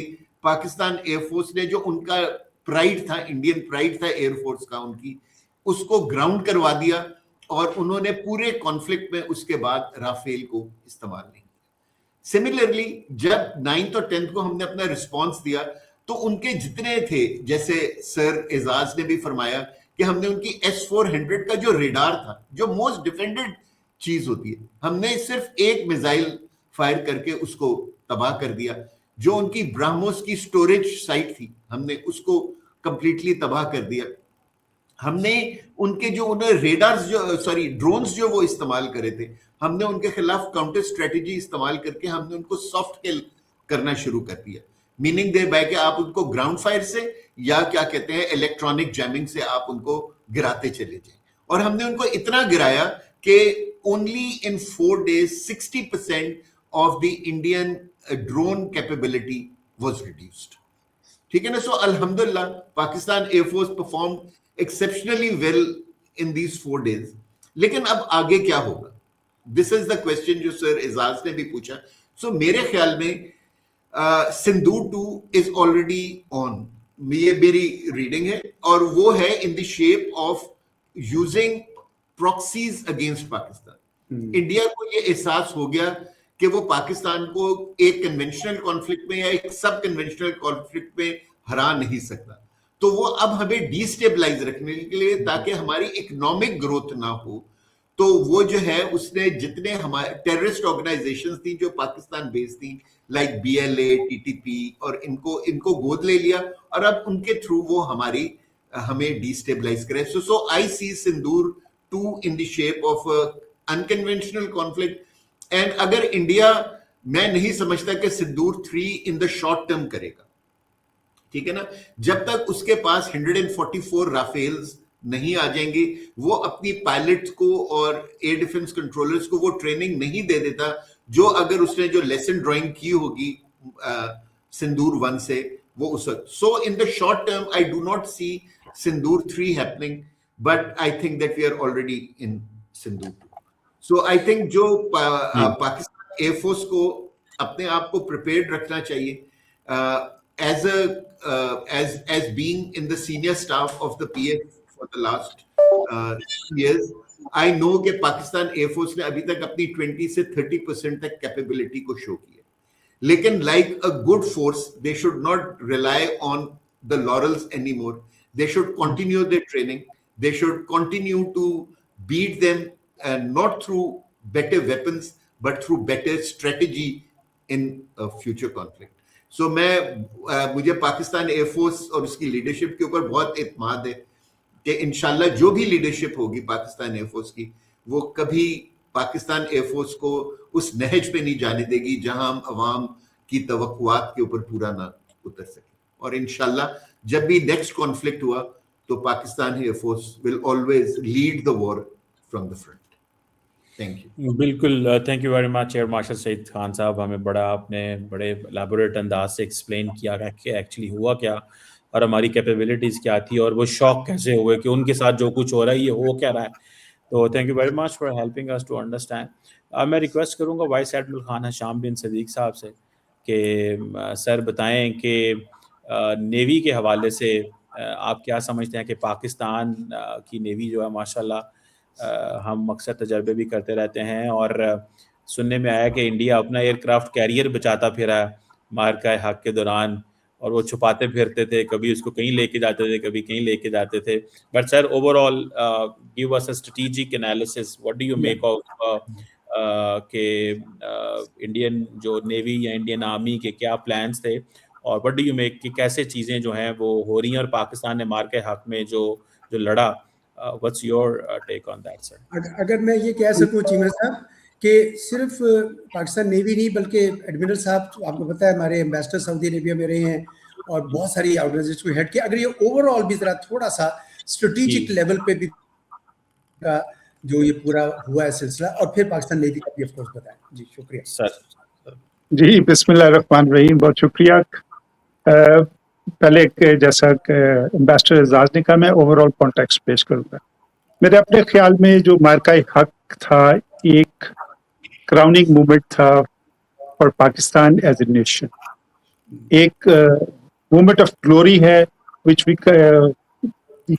C: Pakistan air force ने जो उनका प्राइड था, इंडियन प्राइड था एयरफोर्स का उनकी, उसको ग्राउंड करवा दिया, और उन्होंने पूरे कॉन्फ्लिक्ट में उसके बाद राफेल को इस्तेमाल नहीं. सिमिलरली जब 9th और 10th को हमने अपना रिस्पॉन्स दिया, तो उनके जितने थे, जैसे सर एजाज ने भी फरमाया कि हमने उनकी S-400 का जो रेडार था, जो मोस्ट डिफेंडेड चीज होती है, हमने सिर्फ एक मिसाइल फायर करके उसको तबाह कर दिया. जो उनकी ब्राह्मोस की स्टोरेज साइट थी, हमने उसको कंप्लीटली तबाह कर दिया. हमने उनके जो उन्होंने रेडार्स ड्रोन्स जो वो इस्तेमाल करे थे, हमने उनके खिलाफ काउंटर स्ट्रेटेजी इस्तेमाल करके हमने उनको सॉफ्ट किल करना शुरू कर दिया. मीनिंग दे बाय कि आप उनको ग्राउंड फायर से या क्या कहते हैं इलेक्ट्रॉनिक जैमिंग से आप उनको गिराते चले जाए. और हमने उनको इतना गिराया कि only in 4 days 60% of the Indian drone capability was reduced. ठीक है ना. सो अल्हम्दुलिल्लाह Pakistan air force perform exceptionally well in these 4 days. लेकिन अब आगे क्या होगा? This is the question जो सर एजाज ने भी पूछा. So मेरे ख्याल में सिंदूर 2 is already on. ये मेरी रीडिंग है, और वो है in the shape of using proxies against Pakistan. India को ये एहसास हो गया कि वो पाकिस्तान को एक कन्वेंशनल कॉन्फ्लिक्ट में या एक सब कन्वेंशनल कॉन्फ्लिक्ट में हरा नहीं सकता. तो वो अब हमें डिस्टेबलाइज रखने के लिए, ताकि हमारी इकोनॉमिक ग्रोथ ना हो, तो वो जो है उसने जितने हमारे टेररिस्ट ऑर्गेनाइजेशंस थी जो पाकिस्तान बेस्ड थी, लाइक BLA, TTP, और इनको गोद ले लिया, और अब उनके थ्रू वो हमें डिस्टेबलाइज करे. सो आई सी सिंदूर 2 in the shape of unconventional conflict. And अगर इंडिया, मैं नहीं समझता कि सिंदूर 3 इन द शॉर्ट टर्म करेगा. ठीक है ना. जब तक उसके पास 144 राफेल्स नहीं आ जाएंगे, वो अपनी पायलट्स को और एयर डिफेंस कंट्रोलर्स को वो ट्रेनिंग नहीं दे देता, जो अगर उसने जो लेसन ड्राइंग की होगी सिंदूर 1 से, वो उस वक्त. So in the short term I do not see Sindoor 3 happening, but I think that we are already in Sindoor 2. So I think जो पाकिस्तान एयरफोर्स को अपने आप को प्रिपेयर्ड रखना चाहिए. As being in the senior staff of the PF for the last years, I know कि Pakistan air force ने अभी तक अपनी 20 से 30% तक कैपेबिलिटी को शो किया. लेकिन like a good force, they should not rely on the laurels anymore. They should continue their training. They should continue to beat them, and not through better weapons, but through better strategy in a future conflict. सो मुझे Pakistan air force और उसकी leadership के ऊपर बहुत इत्मीनान है कि इंशाल्लाह जो भी लीडरशिप होगी पाकिस्तान एयरफोर्स की, वो कभी पाकिस्तान एयरफोर्स को उस नहज पे नहीं जाने देगी जहां हम अवाम की तवक्कुआत के ऊपर पूरा ना उतर सके. और इंशाल्लाह जब भी नेक्स्ट कॉन्फ्लिक्ट हुआ, तो Pakistan air force will always lead the war from the front. Thank you.
A: बिल्कुल, thank you very much air marshal Saeed Khan साहब. हमें आपने बड़े एलैबोरेट अंदाज से एक्सप्लेन किया कि एक्चुअली हुआ क्या, और हमारी कैपेबिलिटीज़ क्या थी, और वो शॉक कैसे हुए कि उनके साथ जो कुछ हो रहा है ये हो क्या रहा है. तो thank you very much for helping us to understand. मैं रिक्वेस्ट करूँगा वाइस एडमिरल खान हशाम बिन सदीक साहब से कि सर बताएं कि नेवी के हवाले से आप क्या समझते हैं कि पाकिस्तान की नेवी जो है माशाल्लाह हम अक्सर तजर्बे भी करते रहते हैं, और सुनने में आया कि इंडिया अपना एयरक्राफ्ट कैरियर बचाता फिरा मार्का हक के दौरान, और वो छुपाते फिरते थे, कभी उसको कहीं लेके जाते थे, कभी कहीं लेके जाते थे. But sir overall give us a strategic analysis, what do you make of के इंडियन जो नेवी या इंडियन आर्मी के क्या प्लान्स थे, और व्हाट डू यू मेक कि कैसे चीज़ें जो हैं वो हो रही हैं, और पाकिस्तान ने मार्का हक में जो लड़ा. What's your take on that, sir?
B: अगर मैं ये कह सकूं चीमा साहब کہ صرف پاکستان نیوی نہیں بلکہ ایڈمرل صاحب آپ کو پتہ ہے ہمارے ایمبیسڈر سعودی عربیہ میں رہے ہیں اور بہت ساری آرگنائزیشن کو ہیڈ کیا. اگر یہ اوور آل بھی ذرا تھوڑا سا اسٹریٹجک لیول پہ بھی کا جو یہ پورا ہوا ہے سلسلہ, اور پھر پاکستان نیوی کا بھی آف کورس بتائیں. جی شکریہ
A: سر.
D: جی بسم اللہ الرحمن الرحیم, بہت شکریہ. پہلے جیسا کہ ایمبیسڈر اعزاز نے کہا, میں اوور آل کانٹیکسٹ پیش کروں گا. میرے اپنے خیال میں جو مارکہ حق تھا ایک کراؤننگ موومنٹ تھا for Pakistan as a nation, ایک موومنٹ آف گلوری ہے which we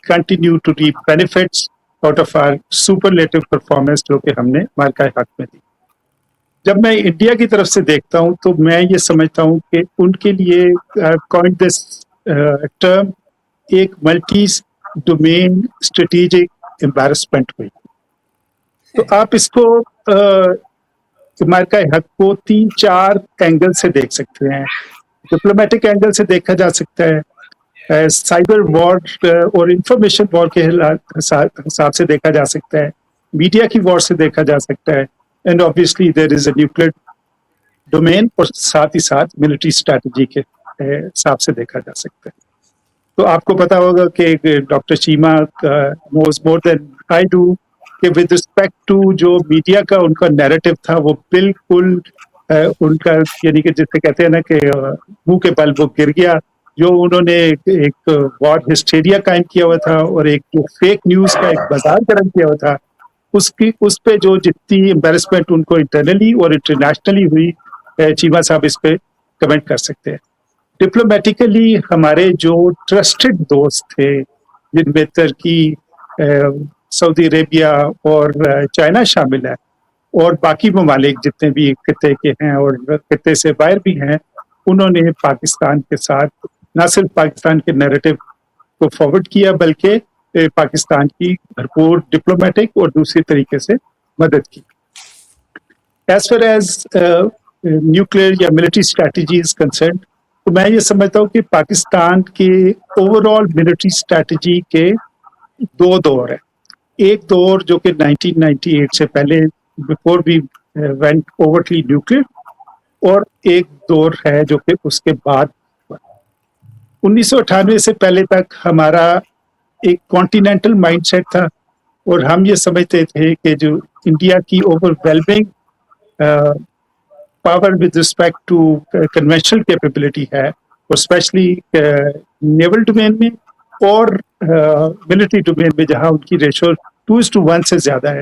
D: continue to reap benefits out of our superlative performance جو کہ ہم نے مارکہ حق میں دی. جب میں انڈیا کی طرف سے دیکھتا ہوں تو میں یہ سمجھتا ہوں کہ ان کے لیے coined this term ایک ملٹی ڈومین اسٹریٹجک امبیرسمنٹ ہوئی. تو آپ اس کو مارکہ حق کو 3-4 اینگل سے دیکھ سکتے ہیں. ڈپلومیٹک اینگل سے دیکھا جا سکتا ہے, سائبر وار اور انفارمیشن وار کے حساب سے دیکھا جا سکتا ہے, میڈیا کی وار سے دیکھا جا سکتا ہے, and obviously there is a nuclear domain, اور ساتھ ہی ساتھ ملٹری اسٹریٹجی کے حساب سے دیکھا جا سکتا ہے. تو آپ کو پتا ہوگا کہ doctor Cheema knows more than I do کہ ود رسپیکٹ ٹو جو میڈیا کا ان کا نیریٹو تھا وہ بالکل ان کا یعنی کہ جسے کہتے ہیں نا کہ منہ کے بل وہ گر گیا. جو انہوں نے ایک وار ہسٹیریا قائم کیا ہوا تھا اور ایک جو فیک نیوز کا ایک بازار گرم کیا ہوا تھا, اس پہ جو جتنی امبیرسمنٹ ان کو انٹرنلی اور انٹرنیشنلی ہوئی, چیمہ صاحب اس پہ کمنٹ کر سکتے ہیں. ڈپلومیٹیکلی ہمارے جو ٹرسٹڈ دوست تھے جن میں ترکی, سعودی عربیہ اور چائنا شامل ہے, اور باقی ممالک جتنے بھی خطے کے ہیں اور خطے سے باہر بھی ہیں, انہوں نے پاکستان کے ساتھ نہ صرف پاکستان کے نیریٹو کو فارورڈ کیا بلکہ پاکستان کی بھرپور ڈپلومیٹک اور دوسری طریقے سے مدد کی. ایز فار ایز نیوکلیئر یا ملٹری اسٹریٹجی از کنسرنڈ, تو میں یہ سمجھتا ہوں کہ پاکستان کے اوور آل ملٹری اسٹریٹجی کے 2 دور ہیں. ایک دور جو کہ 1998 سے پہلے before we went overtly nuclear, اور ایک دور ہے جو کہ اس کے بعد 1998 سے پہلے تک ہمارا ایک کانٹیننٹل مائنڈ سیٹ تھا, اور ہم یہ سمجھتے تھے کہ جو انڈیا کی overwhelming power with respect to conventional capability ہے, اور اسپیشلی نیول ڈومین میں اور ملٹری ڈومین میں جہاں ان کی ریشو 2:1 سے زیادہ ہے,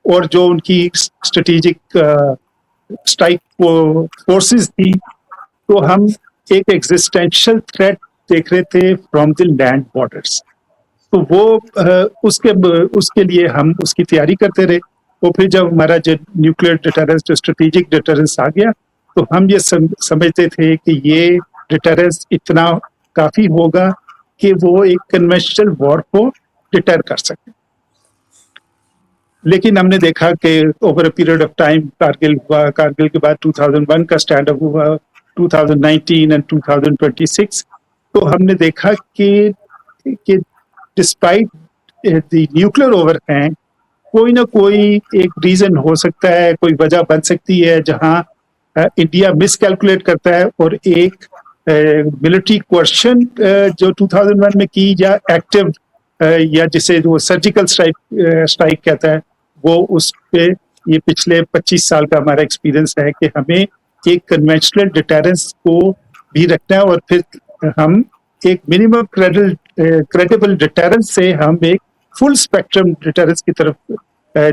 D: اور جو ان کی اسٹریٹجک اسٹرائک فورسز تھی, تو ہم ایک ایگزسٹینشل تھریٹ دیکھ رہے تھے فرام دی لینڈ بارڈرس. تو وہ اس کے لیے ہم اس کی تیاری کرتے رہے. اور پھر جب ہمارا جو نیوکلیئر ڈیٹرنس جو اسٹریٹجک ڈیٹرنس آ گیا, تو ہم یہ سمجھتے تھے کہ یہ ڈیٹرنس اتنا کافی ہوگا کہ وہ ایک کنونشنل وار کو ڈیٹر کر سکے. لیکن ہم نے دیکھا کہ over a period of time Kargil کے بعد 2001 کا اسٹینڈ اپ ہوا, 2019 اینڈ 2026, تو ہم نے دیکھا کہ despite the nuclear over hang کوئی نہ کوئی ایک ریزن ہو سکتا ہے, کوئی وجہ بن سکتی ہے جہاں انڈیا مس کیلکولیٹ کرتا ہے, اور ایک ملٹری کوشچن جو 2001 میں کی یا ایکٹیو یا جسے وہ سرجیکل اسٹرائک کہتا ہے, وہ اس پہ یہ پچھلے 25 سال کا ہمارا ایکسپیرئنس ہے کہ ہمیں ایک کنونشنل ڈیٹرنس کو بھی رکھنا ہے, اور پھر ہم ایک منیمم کریڈیبل ڈیٹرنس سے ہم ایک فل اسپیکٹرم ڈیٹرنس کی طرف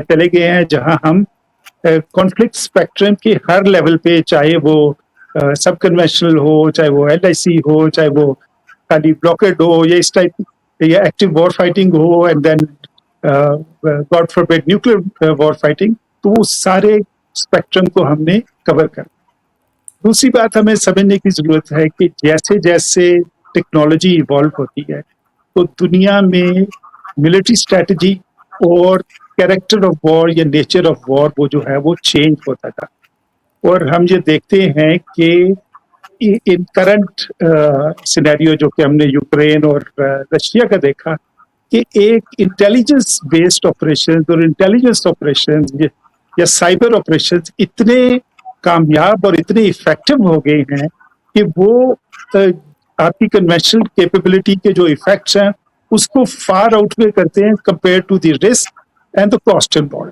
D: چلے گئے ہیں, جہاں ہم کانفلکٹ اسپیکٹرم کے ہر لیول پہ, چاہے وہ سب کنونشنل ہو, چاہے وہ LIC ہو, چاہے وہ خالی بلاکڈ ہو, یا اس ٹائپ یا ایکٹیو وار فائٹنگ ہو, and then God forbid nuclear war fighting, تو اس سارے اسپیکٹرم کو ہم نے کور کر. دوسری بات ہمیں سمجھنے کی ضرورت ہے کہ جیسے جیسے ٹیکنالوجی ایوالو ہوتی ہے, تو دنیا میں ملٹری اسٹریٹجی اور کیریکٹر آف وار یا نیچر آف وار وہ جو ہے وہ چینج ہوتا تھا. اور ہم یہ دیکھتے ہیں کہ ان کرنٹ سینیریو جو کہ ہم نے یوکرین اور رشیا کا دیکھا, کہ ایک انٹیلیجنس بیسڈ آپریشن اور انٹیلیجنس آپریشن या साइबर ऑपरेशंस इतने कामयाब और इतने इफेक्टिव हो गए हैं कि वो आपकी कन्वेंशनल कैपेबिलिटी के जो इफेक्ट्स हैं उसको फार आउटवे करते हैं compare to the risk and the cost involve.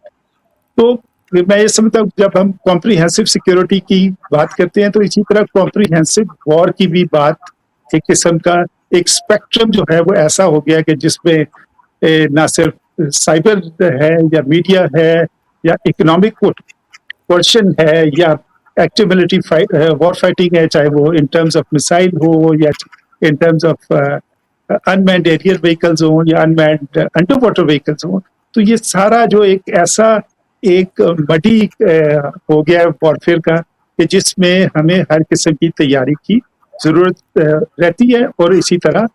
D: तो मैं ये समझता हूँ जब हम कॉम्प्रिहेंसिव सिक्योरिटी की बात करते हैं तो इसी तरह कॉम्प्रिहेंसिव वॉर की भी बात एक किस्म का एक स्पेक्ट्रम जो है वो ऐसा हो गया कि जिसमें ना सिर्फ साइबर है या मीडिया है या इकोनॉमिक क्वेश्चन है या एक्टिव मिलिट्री वॉर फाइटिंग है, चाहे वो इन टर्म्स ऑफ मिसाइल हो या in terms of unmanned aerial vehicles हो या अनमैन्ड अंडर वाटर व्हीकल्स हो। तो ये सारा जो एक ऐसा एक मडी हो गया है वॉरफेयर का कि जिसमें हमें हर किस्म की तैयारी की जरूरत रहती है और इसी तरह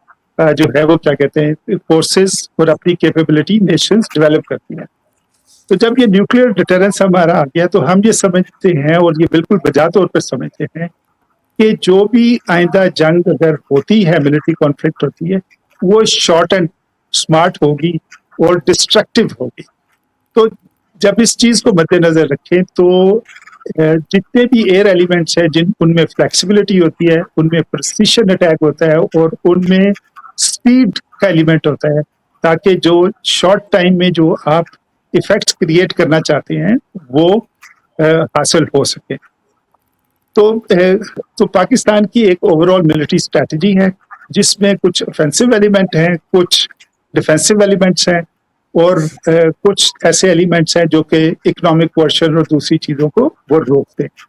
D: जो है वो क्या कहते हैं फोर्सेस और अपनी कैपेबिलिटी नेशंस डेवलप करती हैं। तो जब ये न्यूक्लियर डिटरेंस हमारा आ गया तो हम ये समझते हैं और ये बिल्कुल बजा तौर पर समझते हैं कि जो भी आइंदा जंग अगर होती है, मिलिट्री कॉन्फ्लिक्ट होती है, वो शॉर्ट एंड स्मार्ट होगी और डिस्ट्रक्टिव होगी। तो जब इस चीज को मद्देनजर रखें तो जितने भी एयर एलिमेंट्स हैं जिन उनमें फ्लेक्सिबिलिटी होती है, उनमें प्रिसिशन अटैक होता है और उनमें स्पीड का एलिमेंट होता है ताकि जो शॉर्ट टाइम में जो आप इफेक्ट्स क्रिएट करना चाहते हैं वो हासिल हो सके। तो पाकिस्तान की एक ओवरऑल मिलिट्री स्ट्रेटजी है जिसमें कुछ ऑफेंसिव एलिमेंट हैं, कुछ डिफेंसिव एलिमेंट्स हैं और कुछ ऐसे एलिमेंट्स हैं जो कि इकोनॉमिक क्वेश्चन और दूसरी चीज़ों को वो रोकते हैं।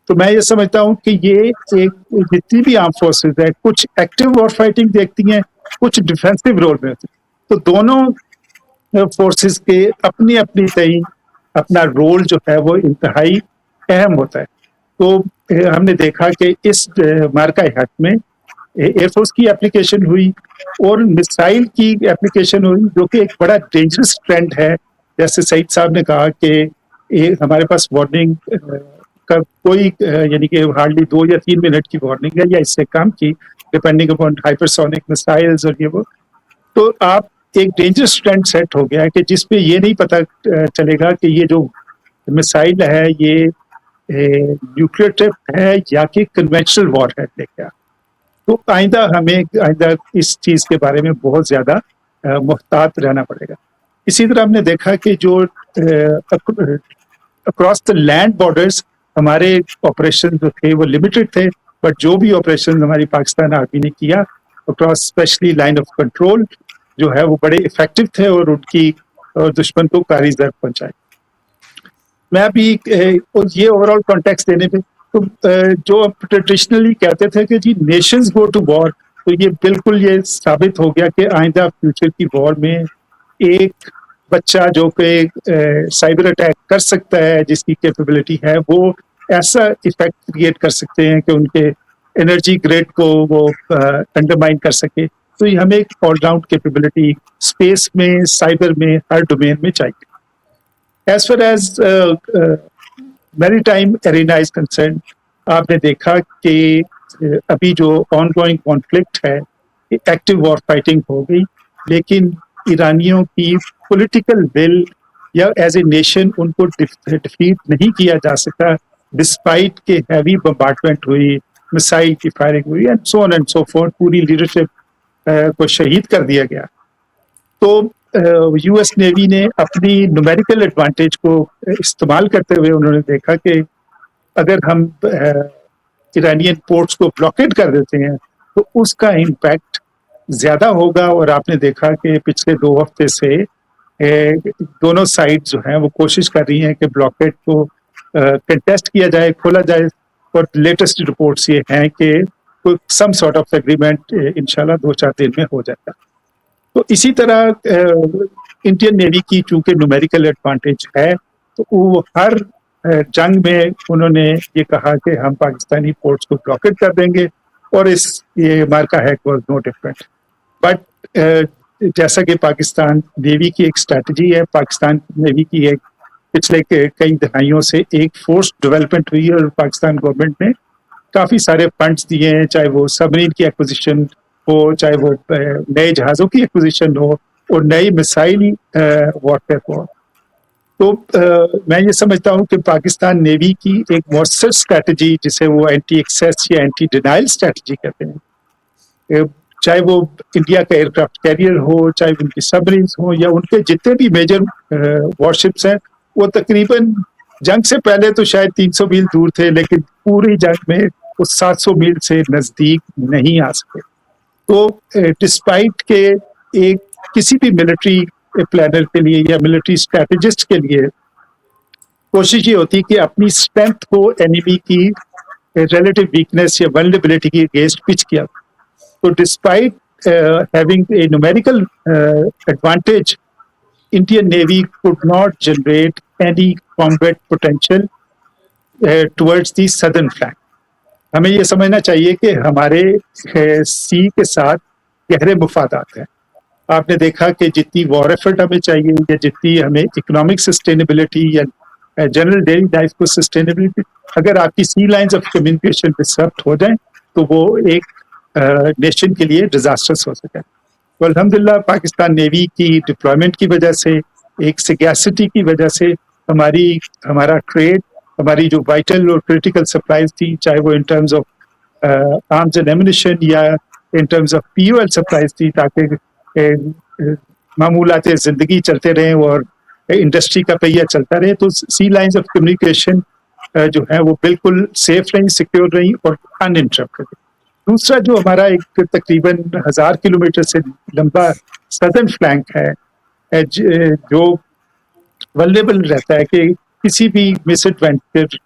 D: तो मैं ये समझता हूँ कि ये एक जितनी भी आर्म फोर्सेस है कुछ एक्टिव वॉर फाइटिंग देखती हैं, कुछ डिफेंसिव रोल में होती है। तो दोनों फोर्सेस के अपनी अपनी सही अपना रोल जो है वो इंतहाई अहम होता है। तो हमने देखा कि इस मार्का हक में एयरफोर्स की एप्लीकेशन हुई और मिसाइल की एप्लीकेशन हुई जो कि एक बड़ा डेंजरस ट्रेंड है। जैसे सईद साहब ने कहा कि हमारे पास वार्निंग का कोई यानी कि हार्डली 2 या 3 मिनट की वार्निंग है या इससे कम की डिपेंडिंग अपॉन हाइपरसोनिक मिसाइल्स और ये वो। तो आप एक डेंजरस ट्रेंड सेट हो गया है कि जिसपे ये नहीं पता चलेगा कि ये जो मिसाइल है ये न्यूक्लियर ट्रिप है या कि कन्वेंशनल वॉर है क्या। तो आइंदा इस चीज के बारे में बहुत ज्यादा मुहतात रहना पड़ेगा। इसी तरह हमने देखा कि जो अक्रॉस द लैंड बॉर्डर्स हमारे ऑपरेशन जो थे वो लिमिटेड थे, बट जो भी ऑपरेशन हमारी पाकिस्तान आर्मी ने किया across specially line of control जो है वो बड़े इफेक्टिव थे और उनकी दुश्मन को कारी जर्ब पहुंचाई। मैं अभी ये ओवरऑल कॉन्टेक्स्ट देने पे तो जो ट्रेडिशनली कहते थे कि जी नेशंस गो टू वॉर, तो ये बिल्कुल ये साबित हो गया कि आइंदा फ्यूचर की वॉर में एक बच्चा जो कि साइबर अटैक कर सकता है, जिसकी कैपेबिलिटी है, वो ऐसा इफेक्ट क्रिएट कर सकते हैं कि उनके एनर्जी ग्रिड को वो अंडरमाइन कर सके। तो ये हमें एक ऑलराउंड कैपेबिलिटी स्पेस में, साइबर में, हर डोमेन में चाहिए। As far as maritime arena is concern, आपने देखा कि अभी जो ऑनगोइंग कॉन्फ्लिक्ट है एक्टिव वॉर फाइटिंग हो गई, लेकिन ईरानियों की पॉलिटिकल विल या एज ए नेशन उनको डिफीट नहीं किया जा सका डिस्पाइट के हैवी बम्बार्डमेंट हुई, मिसाइल की फायरिंग हुई and so on and so forth, पूरी लीडरशिप को शहीद कर दिया गया। तो यूएस नेवी ने अपनी न्यूमेरिकल एडवांटेज को इस्तेमाल करते हुए उन्होंने देखा कि अगर हम ईरानियन पोर्ट्स को ब्लॉकेट कर देते हैं तो उसका इम्पैक्ट ज्यादा होगा। और आपने देखा कि पिछले 2 हफ्ते से दोनों साइड जो हैं वो कोशिश कर रही हैं कि ब्लॉकेट को कंटेस्ट किया जाए, खोला जाए। और लेटेस्ट रिपोर्ट्स ये हैं कि सम सॉर्ट ऑफ एग्रीमेंट इंशाल्लाह 2-4 दिन में हो जाएगा। तो इसी तरह इंडियन नेवी की चूंकि न्यूमेरिकल एडवांटेज है तो वो हर जंग में उन्होंने ये कहा कि हम पाकिस्तानी पोर्ट्स को ब्लॉकेट कर देंगे और ये Marka Haq was no different. But जैसा कि पाकिस्तान नेवी की एक स्ट्रैटेजी है, पाकिस्तान नेवी की एक पिछले कई दहाइयों से एक फोर्स डेवलपमेंट हुई है और पाकिस्तान गवर्नमेंट ने काफ़ी सारे फंड्स दिए हैं, चाहे वो सबमरीन की एक्विजिशन हो, चाहे वो नए जहाज़ों की एक्विजिशन हो और नई मिसाइल वॉरफेयर हो। تو میں یہ سمجھتا ہوں کہ پاکستان نیوی کی ایک مؤثر اسٹریٹجی جسے وہ اینٹی ایکسیس یا اینٹی ڈینائل اسٹریٹجی کہتے ہیں، چاہے وہ انڈیا کا ایئر کرافٹ کیریئر ہو، چاہے ان کی سبمرینز ہوں، یا ان کے جتنے بھی میجر وارشپس ہیں، وہ تقریباً جنگ سے پہلے تو شاید 300 میل دور تھے، لیکن پوری جنگ میں وہ 700 میل سے نزدیک نہیں آ سکے. تو ڈسپائٹ کہ ایک کسی بھی ملٹری پلانر کے لیے یا ملٹری اسٹریٹجسٹ کے لیے کوشش یہ ہوتی کہ اپنی اسٹرینتھ کو اینیمی کی ریلیٹو ویکنیس یا ولنریبلٹی کی اگینسٹ پچ کیا. تو despite having a numerical advantage, Indian navy could not generate any combat potential towards the southern flank. ہمیں یہ سمجھنا چاہیے کہ ہمارے سی کے ساتھ گہرے مفادات ہیں. آپ نے دیکھا کہ جتنی وار ایفرٹ ہمیں چاہیے یا جتنی ہمیں اکنامک سسٹینیبلٹی یا جنرل ڈیلی لائف کو سسٹینیبلٹی، اگر آپ کی سی لائنز آف کمیونیکیشن ڈسرپٹ ہو جائیں تو وہ ایک نیشن کے لیے ڈیزاسٹرس ہو سکتا ہے. تو الحمدللہ پاکستان نیوی کی ڈپلائمنٹ کی وجہ سے، ایک سیگیسٹی کی وجہ سے ہمارا ٹریڈ، ہماری جو وائٹل اور کریٹیکل سپلائز تھی، چاہے وہ in terms of arms and ammunition یا in terms of POL supplies تھی، تاکہ معمولات زندگی چلتے رہیں اور انڈسٹری کا پہیہ چلتا رہے. تو سی لائنز آف کمیونیکیشن جو ہے وہ بالکل سیف رہیں، سیکیور رہیں اور ان انٹرپٹڈ. دوسرا جو ہمارا ایک تقریباً 1000 کلومیٹر سے لمبا سدرن فلینک ہے، جو ولنریبل رہتا ہے کہ کسی بھی مس ایڈوینچر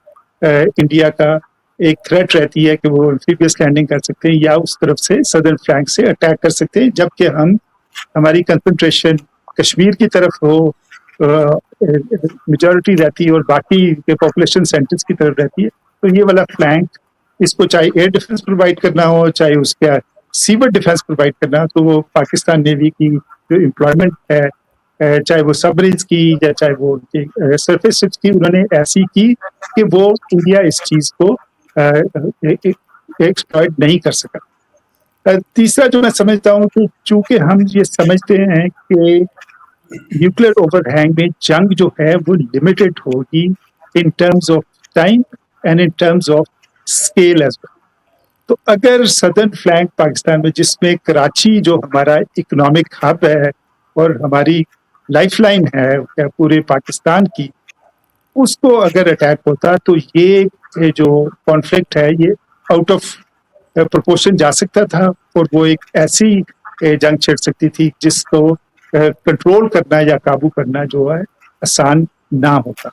D: انڈیا کا ایک تھریٹ رہتی ہے کہ وہ ایمفیبیس لینڈنگ کر سکتے ہیں یا اس طرف سے سدرن فلینک سے اٹیک کر سکتے ہیں، جبکہ ہماری کنسنٹریشن کشمیر کی طرف ہو، میجورٹی رہتی ہے، اور باقی کے پاپولیشن سینٹرز کی طرف رہتی ہے. تو یہ والا فلینک، اس کو چاہے ایئر ڈیفنس پرووائڈ کرنا ہو، چاہے اس کا سیور ڈیفنس پرووائڈ کرنا ہو، تو وہ پاکستان نیوی کی جو امپلائمنٹ ہے، چاہے وہ سبمرینز کی یا چاہے وہ سرفیس شپس کی، انہوں نے ایسی کی کہ وہ انڈیا اس چیز کو ایکسپلائٹ نہیں کر سکا. تیسرا جو میں سمجھتا ہوں کہ چونکہ ہم یہ سمجھتے ہیں کہ نیوکلیر اوور ہینگ میں جنگ جو ہے وہ لمیٹڈ ہوگی in terms of time and in terms of scale as well. تو اگر سدرن فلینک پاکستان میں، جس میں کراچی جو ہمارا اکنامک ہب ہے اور ہماری لائف لائن ہے پورے پاکستان کی، اس کو اگر اٹیک ہوتا تو یہ جو کانفلکٹ ہے یہ آؤٹ آف پروپورشن جا سکتا تھا، اور وہ ایک ایسی جنگ چھڑ سکتی تھی جس کو کنٹرول کرنا یا قابو کرنا جو ہے آسان نہ ہوتا.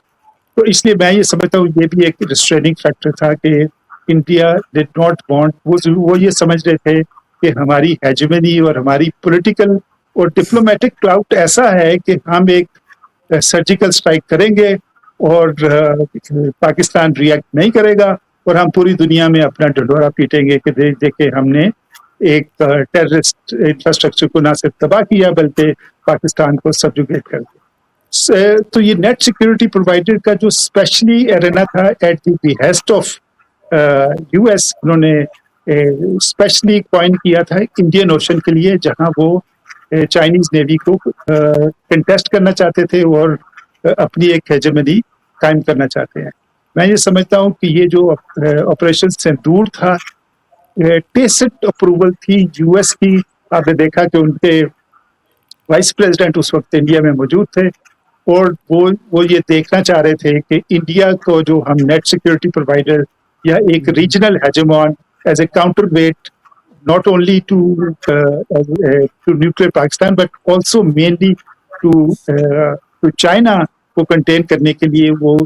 D: تو اس لیے میں یہ سمجھتا ہوں یہ بھی ایک ریسٹریننگ فیکٹر تھا کہ انڈیا ڈڈ ناٹ وانٹ، وہ یہ سمجھ رہے تھے کہ ہماری ہیجمنی اور ہماری پولیٹیکل اور ڈپلومیٹک کلاؤٹ ایسا ہے کہ ہم ایک سرجیکل اسٹرائک کریں گے اور پاکستان ریئیکٹ نہیں کرے گا، اور ہم پوری دنیا میں اپنا ڈنڈورا پیٹیں گے کہ دیکھیں ہم نے ایک ٹیررسٹ انفراسٹرکچر کو نہ صرف تباہ کیا بلکہ پاکستان کو سبجوگیٹ کر دیا. تو یہ نیٹ سیکورٹی پرووائڈر کا جو اسپیشلی ایرینا تھا ایٹ دی بیہیسٹ آف US، انہوں نے اسپیشلی کوائن کیا تھا انڈین اوشن کے لیے، جہاں وہ چائنیز نیوی کو کنٹیسٹ کرنا چاہتے تھے اور اپنی ایک ہیجمنی قائم کرنا چاہتے ہیں. میں یہ سمجھتا ہوں کہ یہ جو آپریشن سندور تھا، ٹیسٹ اپروول تھی US کی. آپ نے دیکھا کہ ان کے وائس پریزیڈنٹ اس وقت انڈیا میں موجود تھے، اور وہ یہ دیکھنا چاہ رہے تھے کہ انڈیا کو جو ہم نیٹ سیکورٹی پرووائڈر یا ایک regional hegemon as a counterweight not only to nuclear Pakistan but also mainly to China کو کنٹین کرنے کے لیے. وہ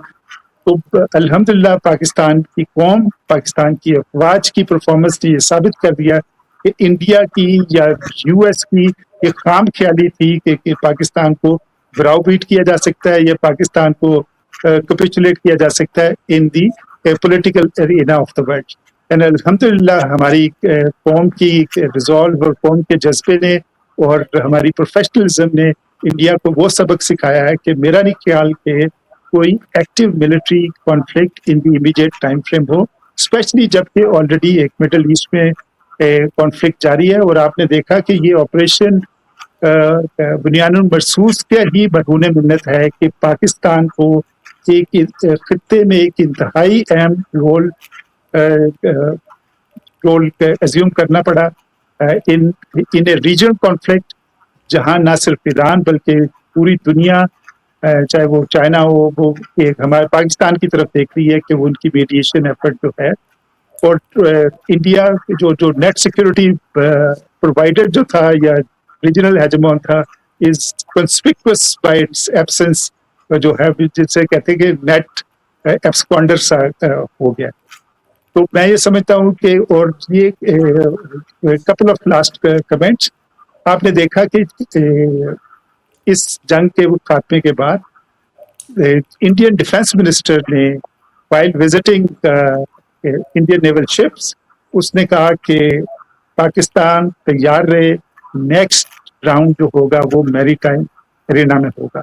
D: تو الحمدللہ پاکستان کی قوم، پاکستان کی افواج کی پرفارمنس نے یہ ثابت کر دیا کہ انڈیا کی یا US کی ایک خام خیالی تھی کہ پاکستان کو براؤ بیٹ کیا جا سکتا ہے یا پاکستان کو کیپیچولیٹ کیا جا سکتا ہے in the political arena of the world. الحمدللہ ہماری قوم کی ریزالو اور قوم کے جذبے نے اور ہماری پروفیشنلزم نے انڈیا کو وہ سبق سکھایا ہے کہ میرا نہیں خیال کہ کوئی active military conflict in the immediate time frame ہو، اسپیشلی جبکہ آلریڈی ایک مڈل ایسٹ میں کانفلکٹ جاری ہے. اور آپ نے دیکھا کہ یہ آپریشن बुनियानुल मरसूस के ही मरहून मिन्नत है कि पाकिस्तान को एक खत्ते में एक इंतहाई अहम रोल एज्यूम करना पड़ा इन ए रीजनल कॉन्फ्लिक्ट, जहां ना सिर्फ ईरान बल्कि पूरी दुनिया, चाहे वो चाइना हो, वो एक हमारे पाकिस्तान की तरफ देख रही है कि वो उनकी मीडिएशन एफर्ट जो है, और इंडिया जो नेट सिक्योरिटी प्रोवाइडर जो था या रीजनल हेजेमोन था, is conspicuous bye it's absence, जो है जिसे कहते हैं कि नेट एब्सक्वांडर सा हो गया. तो मैं ये समझता हूँ कि, और ये कपल ऑफ लास्ट कमेंट्स, आपने देखा कि इस जंग के खात्मे के बाद इंडियन डिफेंस मिनिस्टर ने while visiting Indian naval ships, उसने कहा कि पाकिस्तान तैयार रहे, नेक्स्ट राउंड जो होगा वो मैरीटाइम एरिना में होगा.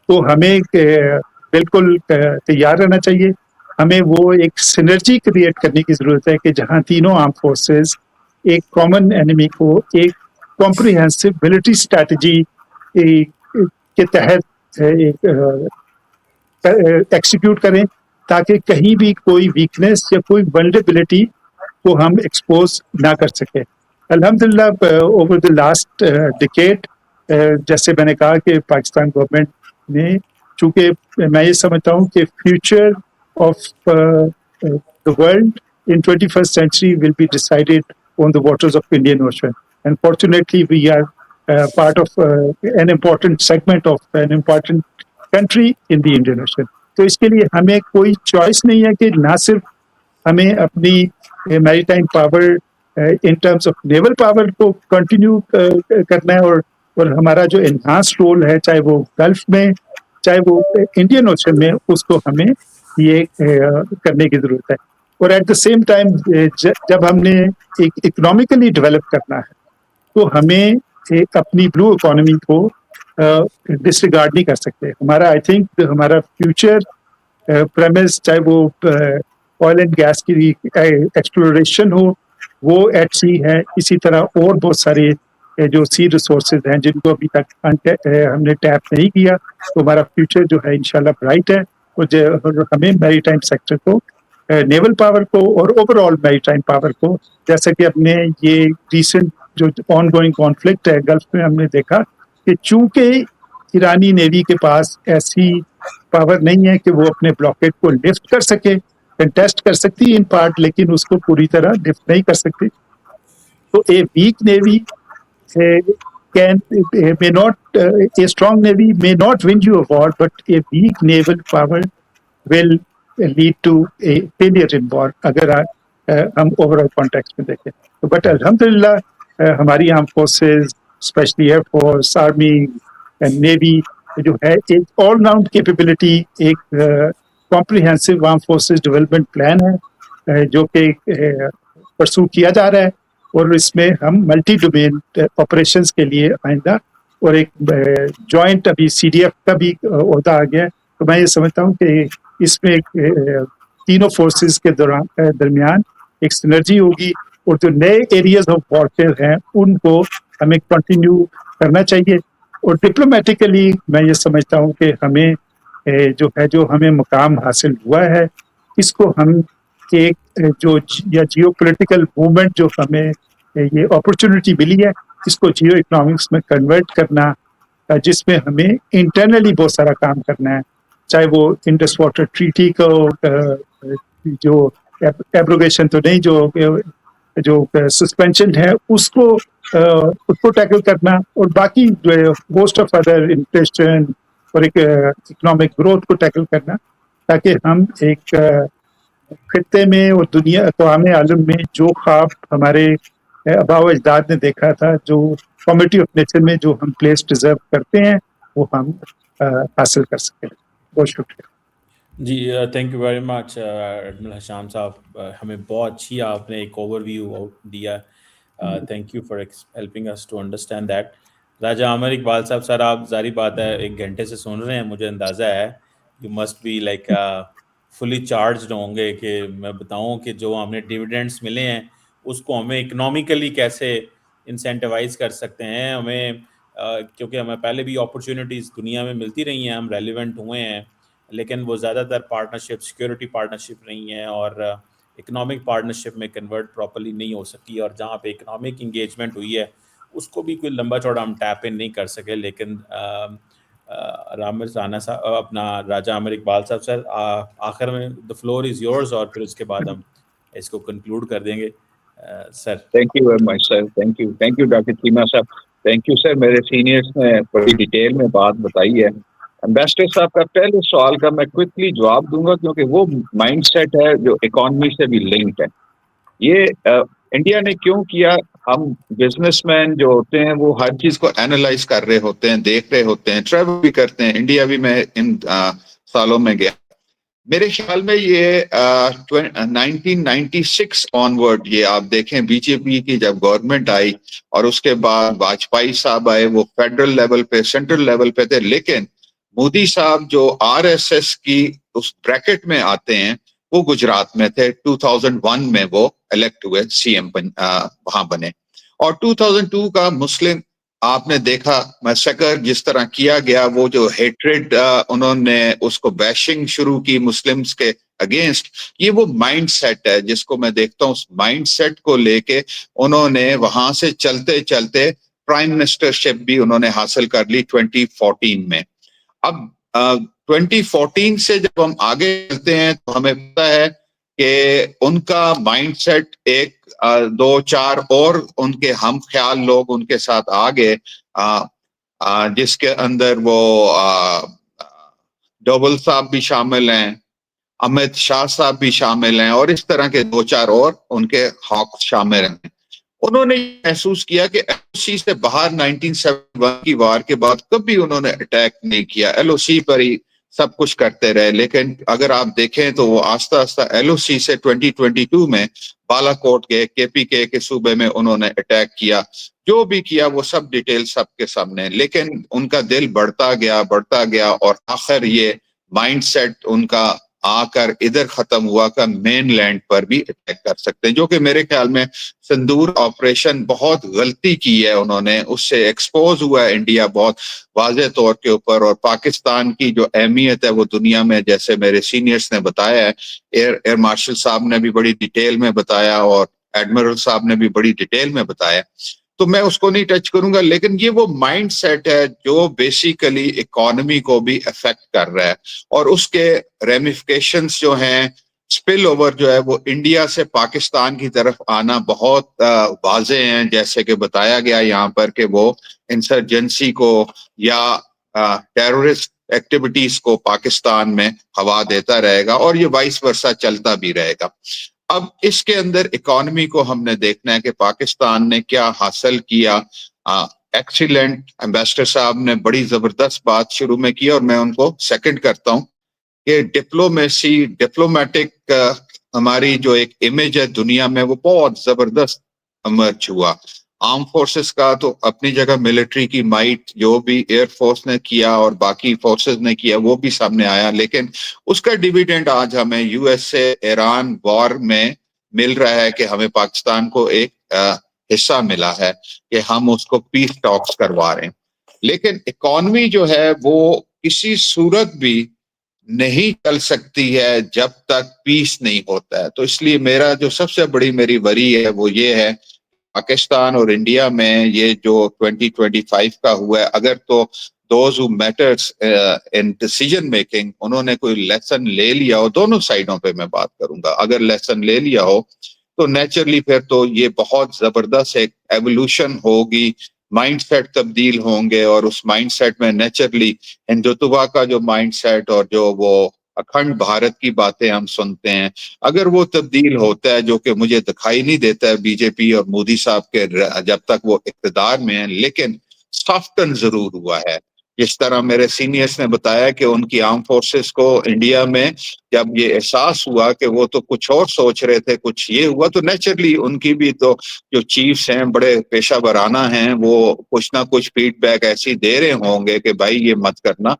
D: तो हमें बिल्कुल तैयार रहना चाहिए. हमें वो एक सिनर्जी क्रिएट करने की जरूरत है कि जहां तीनों आर्म फोर्सेस एक कॉमन एनिमी को एक कॉम्प्रिहेंसिव मिलिट्री स्ट्रैटेजी के तहत एक्सिक्यूट करें, ताकि कहीं भी कोई वीकनेस या कोई वल्नरेबिलिटी को हम एक्सपोज ना कर सके. अल्हम्दुलिल्लाह ओवर द लास्ट डिकेड, जैसे मैंने कहा कि पाकिस्तान गवर्नमेंट ने, चूंकि मैं ये समझता हूँ कि future of the world in 21st century will be decided on the waters of Indian Ocean, and fortunately we are part of an important segment of an important country in the Indian Ocean. तो इसके लिए हमें कोई choice नहीं है कि ना सिर्फ हमें अपनी maritime power in terms of naval power को कंटिन्यू करना है, और हमारा जो एनहांस रोल है, चाहे वो गल्फ में चाहे वो इंडियन ओशन में, उसको हमें ये करने की जरूरत है. और एट द सेम टाइम जब हमने एक इकोनॉमिकली डेवलप करना है, तो हमें अपनी ब्लू इकोनॉमी को डिसरिगार्ड नहीं कर सकते. हमारा, आई थिंक हमारा फ्यूचर प्रेमिस, चाहे वो ऑयल एंड गैस की एक्सप्लोरेशन हो, वो एट सी है. इसी तरह और बहुत सारे जो सी रिसोर्सेज हैं जिनको अभी तक हमने टैप नहीं किया, तो हमारा फ्यूचर जो है इंशाल्लाह ब्राइट है. और हमें मैरीटाइम सेक्टर को, नेवल पावर को और ओवरऑल मैरीटाइम पावर को, जैसा कि अपने ये रिसेंट जो ऑन गोइंग कॉन्फ्लिक्ट है गल्फ में, हमने देखा कि चूंकि ईरानी नेवी के पास ऐसी पावर नहीं है कि वो अपने ब्लॉकेट को लिफ्ट कर सके, कंटेस्ट कर सकती है इन पार्ट, लेकिन उसको पूरी तरह लिफ्ट नहीं कर सकती. तो a weak navy may not, a strong navy may not win you a war, but a weak naval power will lead to a failure in war, अगर हम ओवरऑल कॉन्टेक्स्ट में देखें. तो बट अल्हम्दुलिल्लाह हमारी arm forces, specially air force, army and navy जो है, एक ऑल राउंड कैपेबिलिटी, एक comprehensive arm forces development plan है जो कि परसू किया जा रहा है, और इसमें हम मल्टी डोमेन ऑपरेशंस के लिए आइंदा, और एक जॉइंट अभी CDF का भी ओहदा आ गया है. तो मैं ये समझता हूँ कि इसमें तीनों फोर्सेस के दरमियान एक सिनर्जी होगी, और जो नए एरियाज ऑफ वॉरफेयर हैं उनको हमें कंटिन्यू करना चाहिए. और डिप्लोमेटिकली मैं ये समझता हूँ कि हमें जो हमें मुकाम हासिल हुआ है, इसको हम एक जो या जियो पोलिटिकल मूवमेंट जो हमें ये अपॉर्चुनिटी मिली है, इसको जियो इकोनॉमिक्स में कन्वर्ट करना, जिसमें हमें इंटरनली बहुत सारा काम करना है, चाहे वो इंडस वाटर ट्रीटी को जो एब्रोगेशन तो नहीं, जो सस्पेंशन है उसको टैकल करना, और बाकी मोस्ट ऑफ अदर इन्फ्लेशन और एक इकोनॉमिक ग्रोथ को टैकल करना, ताकि हम एक खत्ते में और दुनिया अक़वाम आलम में जो ख्वाब हमारे आबाओ अजदाद ने देखा था, जो कमिटी ऑफ नेचर में जो हम प्लेस डिजर्व करते हैं, वो हम हासिल कर सकें. बहुत शुक्रिया
A: जी. Thank you very much admiral Hasham साहब. हमें बहुत अच्छी आपने एक ओवरव्यू दिया. Thank you for helping us to understand that. Raja Aamir Iqbal साहब, सर आप जारी बात है 1 घंटे से सुन रहे हैं, मुझे अंदाज़ा है you must be like fully charged होंगे कि मैं बताऊं कि जो हमें डिविडेंड्स मिले हैं उसको हमें इकोनॉमिकली कैसे इंसेंटिवाइज कर सकते हैं, हमें کیونکہ ہمیں پہلے بھی اپرچونیٹیز دنیا میں ملتی رہی ہیں, ہم ریلیونٹ ہوئے ہیں, لیکن وہ زیادہ تر پارٹنرشپ سیکیورٹی پارٹنرشپ نہیں ہیں اور اکنامک پارٹنرشپ میں کنورٹ پراپرلی نہیں ہو سکی, اور جہاں پہ اکنامک انگیجمنٹ ہوئی ہے اس کو بھی کوئی لمبا چوڑا ہم ٹیپ ان نہیں کر سکے. لیکن رامر رانا صاحب, اپنا راجہ عامر اقبال صاحب, سر آخر میں the floor is yours, اور پھر اس کے بعد ہم اس کو کنکلوڈ کر دیں گے sir.
E: Thank you very much sir, thank you doctor Cheema صاحب, تھینک یو سر. میرے سینئرس نے بڑی ڈیٹیل میں بات بتائی ہے. امبیسڈر صاحب کا پہلے سوال کا میں کوئکلی جواب دوں گا کیونکہ وہ مائنڈ سیٹ ہے جو اکانومی سے بھی لنکڈ ہے. یہ انڈیا نے کیوں کیا, ہم بزنس مین جو ہوتے ہیں وہ ہر چیز کو اینالائز کر رہے ہوتے ہیں, دیکھ رہے ہوتے ہیں, ٹریول بھی کرتے ہیں. انڈیا بھی میں ان سالوں میں گیا. میرے خیال میں یہ 1996 آنورڈ, یہ آپ دیکھیں بی جے پی کی جب گورنمنٹ آئی اور اس کے بعد واجپئی صاحب آئے, وہ فیڈرل لیول پہ سینٹرل لیول پہ تھے, لیکن مودی صاحب جو آر ایس ایس کی اس بریکٹ میں آتے ہیں وہ گجرات میں تھے. 2001 میں وہ الیکٹ ہوئے, سی ایم وہاں بنے. اور 2002 کا مسلم آپ نے دیکھا میسیکر جس طرح کیا گیا, وہ جو ہیٹریڈ انہوں نے اس کو بیشنگ شروع کی مسلمز کے اگینسٹ, یہ وہ مائنڈ سیٹ ہے جس کو میں دیکھتا ہوں. اس مائنڈ سیٹ کو لے کے انہوں نے وہاں سے چلتے چلتے پرائم منسٹر شپ بھی انہوں نے حاصل کر لی 2014 میں. اب 2014 سے جب ہم آگے چلتے ہیں تو ہمیں پتہ ہے کہ ان کا مائنڈ سیٹ ایک دو چار اور ان کے ہم خیال لوگ ان کے ساتھ آگے, جس کے اندر وہ ڈوبل صاحب بھی شامل ہیں, امت شاہ صاحب بھی شامل ہیں, اور اس طرح کے دو چار اور ان کے ہاک شامل ہیں. انہوں نے محسوس کیا کہ ایل او سی سے باہر 1971 کی وار کے بعد کبھی انہوں نے اٹیک نہیں کیا, ایل او سی پر ہی سب کچھ کرتے رہے. لیکن اگر آپ دیکھیں تو وہ آہستہ آہستہ ایل او سی سے 2022 میں بالا کوٹ کے پی کے صوبے میں انہوں نے اٹیک کیا. جو بھی کیا وہ سب ڈیٹیل سب کے سامنے, لیکن ان کا دل بڑھتا گیا اور آخر یہ مائنڈ سیٹ ان کا آ کر ادھر ختم ہوا کہ مین لینڈ پر بھی اٹیک کر سکتے ہیں, جو کہ میرے خیال میں سندور آپریشن بہت غلطی کی ہے انہوں نے. اس سے ایکسپوز ہوا ہے انڈیا بہت واضح طور کے اوپر, اور پاکستان کی جو اہمیت ہے وہ دنیا میں, جیسے میرے سینئرز نے بتایا ہے, ایئر مارشل صاحب نے بھی بڑی ڈیٹیل میں بتایا اور ایڈمرل صاحب نے بھی بڑی ڈیٹیل میں بتایا, تو میں اس کو نہیں ٹچ کروں گا. لیکن یہ وہ مائنڈ سیٹ ہے جو بیسیکلی اکانومی کو بھی افیکٹ کر رہا ہے, اور اس کے ریمیفیکیشنز جو ہیں, سپل اوور جو ہے وہ انڈیا سے پاکستان کی طرف آنا بہت واضح ہیں. جیسے کہ بتایا گیا یہاں پر کہ وہ انسرجنسی کو یا ٹیرورسٹ ایکٹیویٹیز کو پاکستان میں ہوا دیتا رہے گا, اور یہ وائس ورسا چلتا بھی رہے گا. اب اس کے اندر اکانومی کو ہم نے دیکھنا ہے کہ پاکستان نے کیا حاصل کیا. ایکسیلنٹ, امبیسڈر صاحب نے بڑی زبردست بات شروع میں کی اور میں ان کو سیکنڈ کرتا ہوں کہ ڈپلومیٹک ہماری جو ایک امیج ہے دنیا میں وہ بہت زبردست ایمرج ہوا. آرم فورسز کا تو اپنی جگہ ملٹری کی مائٹ جو بھی ایئر فورس نے کیا اور باقی فورسز نے کیا وہ بھی سامنے آیا, لیکن اس کا ڈیویڈنڈ آج ہمیں یو ایس اے ایران وار میں مل رہا ہے کہ ہمیں پاکستان کو ایک حصہ ملا ہے کہ ہم اس کو پیس ٹاکس کروا رہے ہیں. لیکن اکانومی جو ہے وہ کسی صورت بھی نہیں چل سکتی ہے جب تک پیس نہیں ہوتا ہے. تو اس لیے میرا جو سب سے بڑی میری وری ہے وہ یہ ہے پاکستان اور انڈیا میں یہ جو 2025 کا ہوا ہے, اگر تو those who matters in decision making انہوں نے کوئی لیسن لے لیا ہو, دونوں سائڈوں پہ میں بات کروں گا, اگر لیسن لے لیا ہو تو نیچرلی پھر تو یہ بہت زبردست ایک ایوولوشن ہوگی, مائنڈ سیٹ تبدیل ہوں گے, اور اس مائنڈ سیٹ میں نیچرلی ہندوتوا کا جو مائنڈ سیٹ اور جو وہ اکھنڈ بھارت کی باتیں ہم سنتے ہیں, اگر وہ تبدیل ہوتا ہے, جو کہ مجھے دکھائی نہیں دیتا ہے بی جے پی اور مودی صاحب کے جب تک وہ اقتدار میں ہیں, لیکن سافٹن ضرور ہوا ہے. جس طرح میرے سینئرز نے بتایا کہ ان کی آرم فورسز کو انڈیا میں جب یہ احساس ہوا کہ وہ تو کچھ اور سوچ رہے تھے, کچھ یہ ہوا, تو نیچرلی ان کی بھی تو جو چیفز ہیں بڑے پیشہ ورانہ ہیں, وہ کچھ نہ کچھ فیڈ بیک ایسی دے رہے ہوں گے کہ بھائی یہ مت کرنا,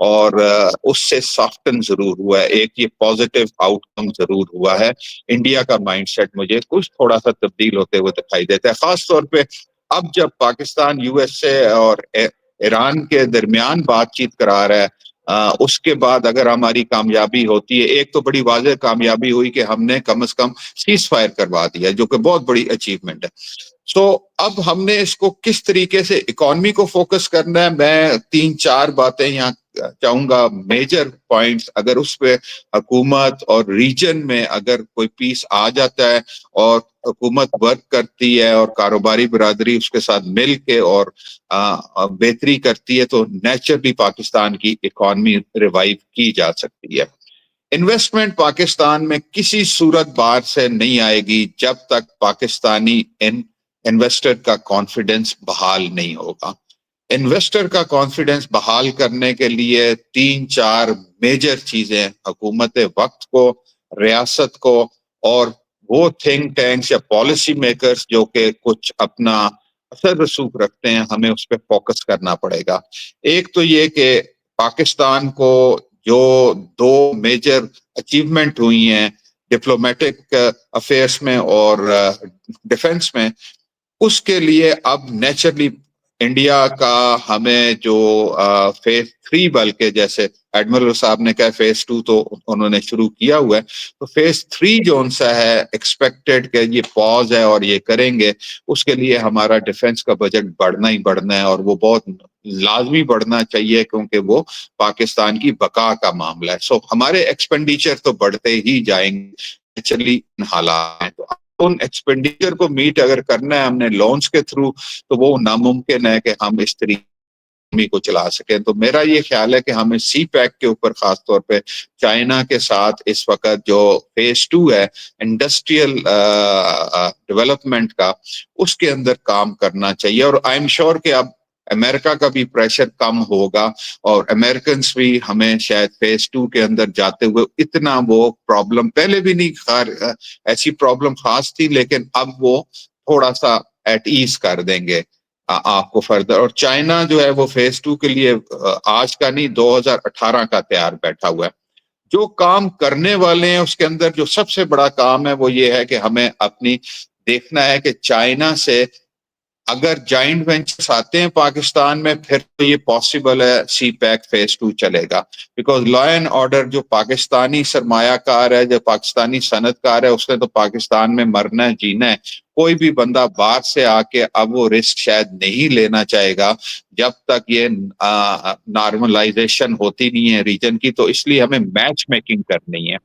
E: اور اس سے سافٹن ضرور ہوا ہے, ایک یہ پازیٹیو آؤٹ کم ضرور ہوا ہے. انڈیا کا مائنڈ سیٹ مجھے کچھ تھوڑا سا تبدیل ہوتے ہوئے دکھائی دیتا ہے, خاص طور پہ اب جب پاکستان یو ایس اے اور ایران کے درمیان بات چیت کرا رہا ہے، اس کے بعد اگر ہماری کامیابی ہوتی ہے، ایک تو بڑی واضح کامیابی ہوئی کہ ہم نے کم از کم سیز فائر کروا دیا، جو کہ بہت بڑی اچیومنٹ ہے. سو اب ہم نے اس کو کس طریقے سے اکانومی کو فوکس کرنا ہے، میں 3-4 باتیں یہاں چاہوں گا، میجر پوائنٹس. اگر اس پہ حکومت اور ریجن میں اگر کوئی پیس آ جاتا ہے اور حکومت ورک کرتی ہے اور کاروباری برادری اس کے ساتھ مل کے اور بہتری کرتی ہے، تو نیچرلی پاکستان کی اکانومی ریوائیو کی جا سکتی ہے. انویسٹمنٹ پاکستان میں کسی صورت بار سے نہیں آئے گی جب تک پاکستانی انویسٹر کا کانفیڈنس بحال نہیں ہوگا. انویسٹر کا کانفیڈنس بحال کرنے کے لیے 3-4 میجر چیزیں حکومت وقت کو، ریاست کو، اور وہ تھنک ٹینکس یا پالیسی میکرز جو کہ کچھ اپنا اثر رسوخ رکھتے ہیں، ہمیں اس پہ فوکس کرنا پڑے گا. ایک تو یہ کہ پاکستان کو جو 2 میجر اچیومنٹ ہوئی ہیں ڈپلومیٹک افیئرس میں اور ڈیفنس میں، اس کے لیے اب نیچرلی انڈیا کا ہمیں جو فیز 3 بلکہ جیسے ایڈمرل صاحب نے کہا فیز 2 تو انہوں نے شروع کیا ہوا ہے، تو فیز 3 جو ان سا ہے ایکسپیکٹڈ کہ یہ پاز ہے اور یہ کریں گے، اس کے لیے ہمارا ڈیفنس کا بجٹ بڑھنا ہی بڑھنا ہے، اور وہ بہت لازمی بڑھنا چاہیے کیونکہ وہ پاکستان کی بقا کا معاملہ ہے. سو ہمارے ایکسپینڈیچر تو بڑھتے ہی جائیں گے نیچرلی حالات ہیں. تو ان ایکسپینڈیچر کو میٹ اگر کرنا ہے ہم نے لونز کے تھرو، تو وہ ناممکن ہے کہ ہم اس طریقے کو چلا سکیں. تو میرا یہ خیال ہے کہ ہمیں سی پیک کے اوپر خاص طور پہ چائنا کے ساتھ اس وقت جو فیز 2 ہے انڈسٹریل ڈیولپمنٹ کا، اس کے اندر کام کرنا چاہیے. اور آئی ایم شیور کہ اب امریکہ کا بھی پریشر کم ہوگا اور امریکنز بھی ہمیں شاید فیز 2 کے اندر جاتے ہوئے اتنا وہ پرابلم پہلے بھی نہیں، ایسی پرابلم خاص تھی، لیکن اب وہ تھوڑا سا ایٹ ایز کر دیں گے آپ کو فردر. اور چائنا جو ہے وہ فیز 2 کے لیے آج کا نہیں 2018 کا تیار بیٹھا ہوا ہے. جو کام کرنے والے ہیں اس کے اندر جو سب سے بڑا کام ہے وہ یہ ہے کہ ہمیں اپنی دیکھنا ہے کہ چائنا سے اگر جائنٹ وینچرز آتے ہیں پاکستان میں، پھر تو یہ پاسبل ہے سی پیک فیز 2 چلے گا. بیکاز لا اینڈ آرڈر جو پاکستانی سرمایہ کار ہے، جو پاکستانی صنعت کار ہے، اس نے تو پاکستان میں مرنا ہے جینا ہے. کوئی بھی بندہ باہر سے آ کے اب وہ رسک شاید نہیں لینا چاہے گا جب تک یہ نارملائزیشن ہوتی نہیں ہے ریجن کی. تو اس لیے ہمیں میچ میکنگ کرنی ہے.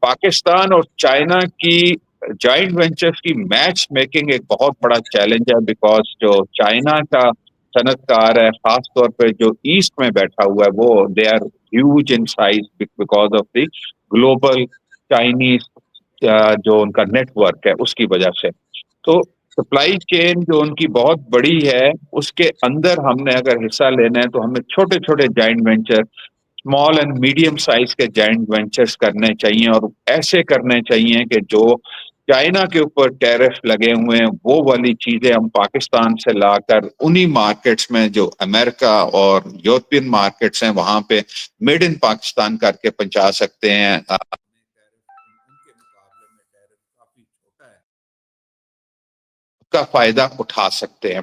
E: پاکستان اور چائنا کی جائنٹ وینچرز کی میچ میکنگ ایک بہت بڑا چیلنج ہے، بیکاز جو چائنا کا صنعت کار ہے خاص طور پہ جو ایسٹ میں بیٹھا ہوا ہے، وہ they are huge in size because of the global Chinese جو ان کا نیٹ ورک ہے اس کی وجہ سے. تو سپلائی چین جو ان کی بہت بڑی ہے، اس کے اندر ہم نے اگر حصہ لینا ہے تو ہمیں چھوٹے چھوٹے joint venture, small and medium size کے جائنٹ وینچرز کرنے چاہیے، اور ایسے کرنے چاہیے کہ جو چائنا کے اوپر ٹیرف لگے ہوئے ہیں وہ والی چیزیں ہم پاکستان سے لا کر انہی مارکیٹس میں جو امریکہ اور یورپین مارکیٹس ہیں وہاں پہ میڈ ان پاکستان کر کے پہنچا سکتے ہیں. کا فائدہ اٹھا سکتے ہیں.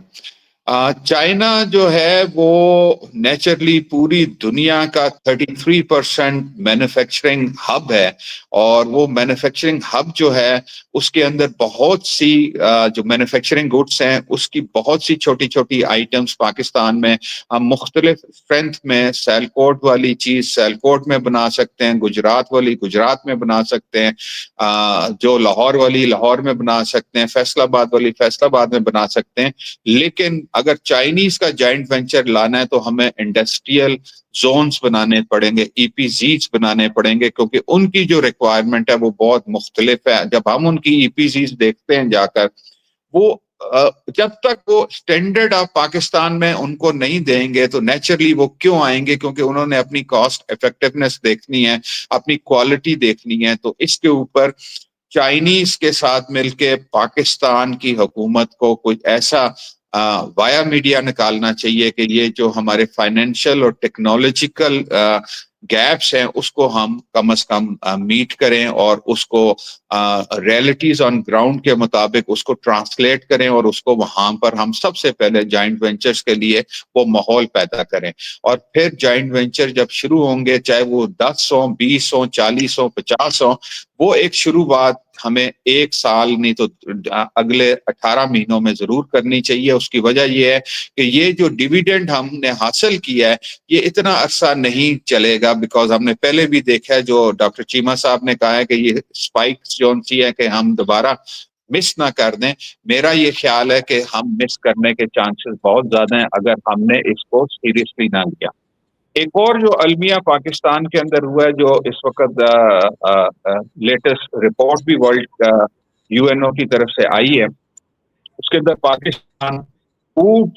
E: چائنا جو ہے وہ نیچرلی پوری دنیا کا 33% مینوفیکچرنگ ہب ہے، اور وہ مینوفیکچرنگ ہب جو ہے اس کے اندر بہت سی جو مینوفیکچرنگ گڈس ہیں اس کی بہت سی چھوٹی چھوٹی آئٹمز پاکستان میں ہم مختلف اسٹرینتھ میں، سیلکوٹ والی چیز سیلکوٹ میں بنا سکتے ہیں، گجرات والی گجرات میں بنا سکتے ہیں، جو لاہور والی لاہور میں بنا سکتے ہیں، فیصل آباد والی فیصل آباد میں بنا سکتے ہیں. لیکن اگر چائنیز کا جائنٹ وینچر لانا ہے تو ہمیں انڈسٹریل زونز بنانے پڑیں گے، ای پی زیز بنانے پڑیں گے، کیونکہ ان کی جو ریکوائرمنٹ ہے وہ بہت مختلف ہے. جب ہم ان کی ای پی زیز دیکھتے ہیں جا کر، وہ جب تک وہ سٹینڈرڈ آپ پاکستان میں ان کو نہیں دیں گے تو نیچرلی وہ کیوں آئیں گے؟ کیونکہ انہوں نے اپنی کاسٹ افیکٹونیس دیکھنی ہے، اپنی کوالٹی دیکھنی ہے. تو اس کے اوپر چائنیز کے ساتھ مل کے پاکستان کی حکومت کو کوئی ایسا وایا میڈیا نکالنا چاہیے کہ یہ جو ہمارے فائنینشیل اور ٹیکنالوجیکل گیپس ہیں اس کو ہم کم از کم میٹ کریں اور اس کو ریئلٹیز آن گراؤنڈ کے مطابق اس کو ٹرانسلیٹ کریں اور اس کو وہاں پر ہم سب سے پہلے جوائنٹ وینچرز کے لیے وہ ماحول پیدا کریں. اور پھر جوائنٹ وینچر جب شروع ہوں گے, چاہے وہ 10 ہوں, 20 ہوں, 40 ہوں, 50 ہوں, وہ ایک شروعات ہمیں 1 سال نہیں تو اگلے 18 مہینوں میں ضرور کرنی چاہیے. اس کی وجہ یہ ہے کہ یہ جو ڈیویڈنڈ ہم نے حاصل کیا ہے یہ اتنا عرصہ نہیں چلے گا, بیکاز ہم نے پہلے بھی دیکھا ہے, جو ڈاکٹر چیمہ صاحب نے کہا ہے کہ یہ اسپائکس جو سی ہے کہ ہم دوبارہ مس نہ کر دیں. میرا یہ خیال ہے کہ ہم مس کرنے کے چانسز بہت زیادہ ہیں اگر ہم نے اس کو سیریسلی نہ لیا. ایک اور جو المیہ پاکستان کے اندر ہوا ہے, جو اس وقت لیٹسٹ رپورٹ بھی ورلڈ UNO کی طرف سے آئی ہے, اس کے اندر پاکستان فوڈ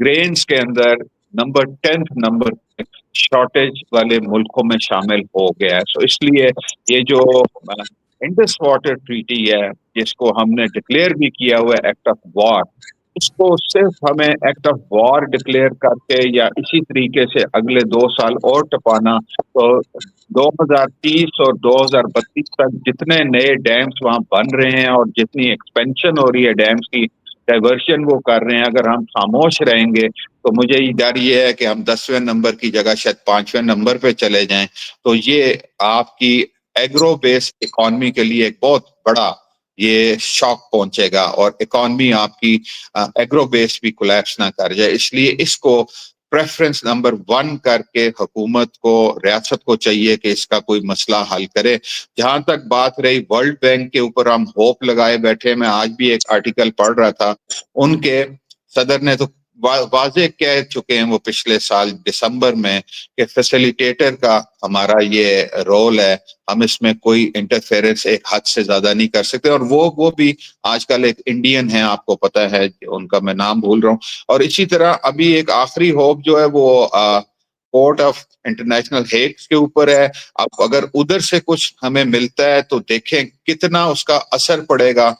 E: گرینز کے اندر نمبر 10 شارٹیج والے ملکوں میں شامل ہو گیا ہے. سو اس لیے یہ جو انڈس واٹر ٹریٹی ہے جس کو ہم نے ڈکلیئر بھی کیا ہوا ہے ایکٹ آف وار, اس کو صرف ہمیں ایکٹ آف وار ڈکلیئر کر کے یا اسی طریقے سے اگلے 2 سال اور ٹپانا, تو 2030 اور 2032 تک جتنے نئے ڈیمز وہاں بن رہے ہیں اور جتنی ایکسپینشن ہو رہی ہے ڈیمز کی, ڈائیورشن وہ کر رہے ہیں, اگر ہم خاموش رہیں گے تو مجھے یہ ڈر یہ ہے کہ ہم 10ویں نمبر کی جگہ شاید 5ویں نمبر پہ چلے جائیں. تو یہ آپ کی ایگرو بیس اکانومی کے لیے ایک بہت بڑا یہ شاک پہنچے گا اور اکانومی آپ کی ایگرو بیس بھی کولیپس نہ کر جائے. اس لیے اس کو پریفرنس نمبر 1 کر کے حکومت کو, ریاست کو چاہیے کہ اس کا کوئی مسئلہ حل کرے. جہاں تک بات رہی ورلڈ بینک کے اوپر, ہم ہوپ لگائے بیٹھے. میں آج بھی ایک آرٹیکل پڑھ رہا تھا, ان کے صدر نے تو واضح کہہ چکے ہیں وہ پچھلے سال دسمبر میں کہ فیسیلیٹیٹر کا ہمارا یہ رول ہے, ہم اس میں کوئی انٹرفیئرنس ایک حد سے زیادہ نہیں کر سکتے. اور وہ بھی آج کل ایک انڈین ہیں, آپ کو پتہ ہے, ان کا میں نام بھول رہا ہوں. اور اسی طرح ابھی ایک آخری ہوپ جو ہے وہ کورٹ آف انٹرنیشنل ہیگز کے اوپر ہے. اب اگر ادھر سے کچھ ہمیں ملتا ہے تو دیکھیں کتنا اس کا اثر پڑے گا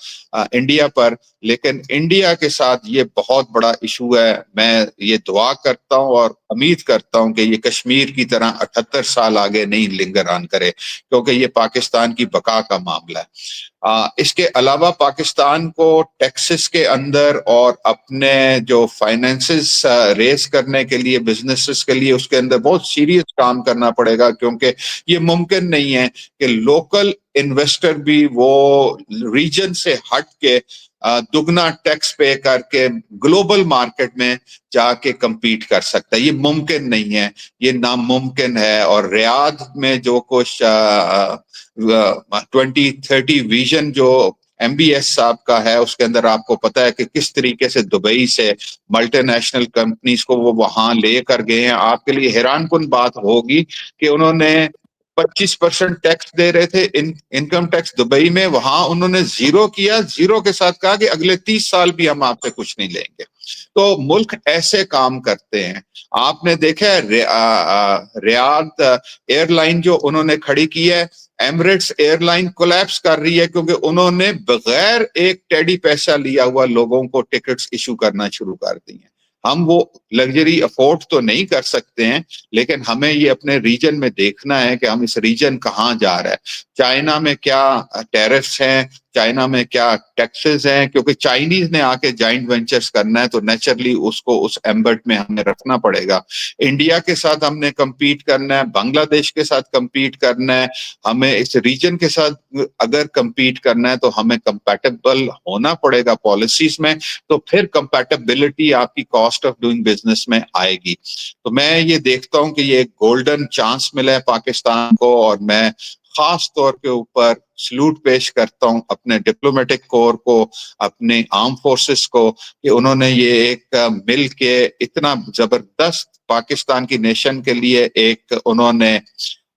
E: انڈیا پر. لیکن انڈیا کے ساتھ یہ بہت بڑا ایشو ہے. میں یہ دعا کرتا ہوں اور امید کرتا ہوں کہ یہ کشمیر کی طرح 78 سال آگے نہیں لنگر آن کرے, کیونکہ یہ پاکستان کی بقا کا معاملہ ہے. اس کے علاوہ پاکستان کو ٹیکسز کے اندر اور اپنے جو فائنینسز ریز کرنے کے لیے, بزنسز کے لیے, اس کے اندر بہت سیریس کام کرنا پڑے گا, کیونکہ یہ ممکن نہیں ہے کہ لوکل انویسٹر بھی وہ ریجن سے ہٹ کے دگنا ٹیکس پے کر کے گلوبل مارکیٹ میں جا کے کمپیٹ کر سکتا ہے. یہ ممکن نہیں ہے, یہ ناممکن ہے. اور ریاض میں جو کچھ 2030 ویژن جو MBS صاحب کا ہے, اس کے اندر آپ کو پتا ہے کہ کس طریقے سے دبئی سے ملٹی نیشنل کمپنیز کو وہ وہاں لے کر گئے ہیں. آپ کے لیے حیران کن بات ہوگی کہ انہوں نے 25% ٹیکس دے رہے تھے انکم ٹیکس دبئی میں, وہاں انہوں نے 0 کیا, 0 کے ساتھ کہا کہ اگلے 30 سال بھی ہم آپ سے کچھ نہیں لیں گے. تو ملک ایسے کام کرتے ہیں. آپ نے دیکھا ہے ریاض ایئر لائن جو انہوں نے کھڑی کی ہے, ایمریٹس ایئر لائن کولیپس کر رہی ہے کیونکہ انہوں نے بغیر ایک ٹیڈی پیسہ لیا ہوا لوگوں کو ٹکٹس ایشو کرنا شروع کر دی ہیں. ہم وہ لگژری افورڈ تو نہیں کر سکتے ہیں, لیکن ہمیں یہ اپنے ریجن میں دیکھنا ہے کہ ہم اس ریجن کہاں جا رہا ہے. چائنا میں کیا ٹیرفس ہیں, چائنا میں کیا ٹیکسز ہیں, کیونکہ چائنیز نے آ کے جوائنٹ وینچرز کرنا ہے تو نیچرلی اس کو اس ایمبٹ میں ہمیں رکھنا پڑے گا. انڈیا کے ساتھ ہم نے کمپیٹ کرنا ہے, بنگلہ دیش کے ساتھ کمپیٹ کرنا ہے, ہمیں اس ریجن کے ساتھ اگر کمپیٹ کرنا ہے تو ہمیں کمپیٹیبل ہونا پڑے گا پالیسیز میں. تو پھر کمپیٹیبلٹی آپ کی کاسٹ آف ڈوئنگ بزنس میں آئے گی. تو میں یہ دیکھتا ہوں کہ یہ ایک گولڈن چانس ملا ہے پاکستان کو, اور میں خاص طور کے اوپر سلوٹ پیش کرتا ہوں اپنے ڈپلومیٹک کور کو, اپنے آرم فورسز کو, کہ انہوں نے یہ ایک مل کے اتنا زبردست پاکستان کی نیشن کے لیے ایک انہوں نے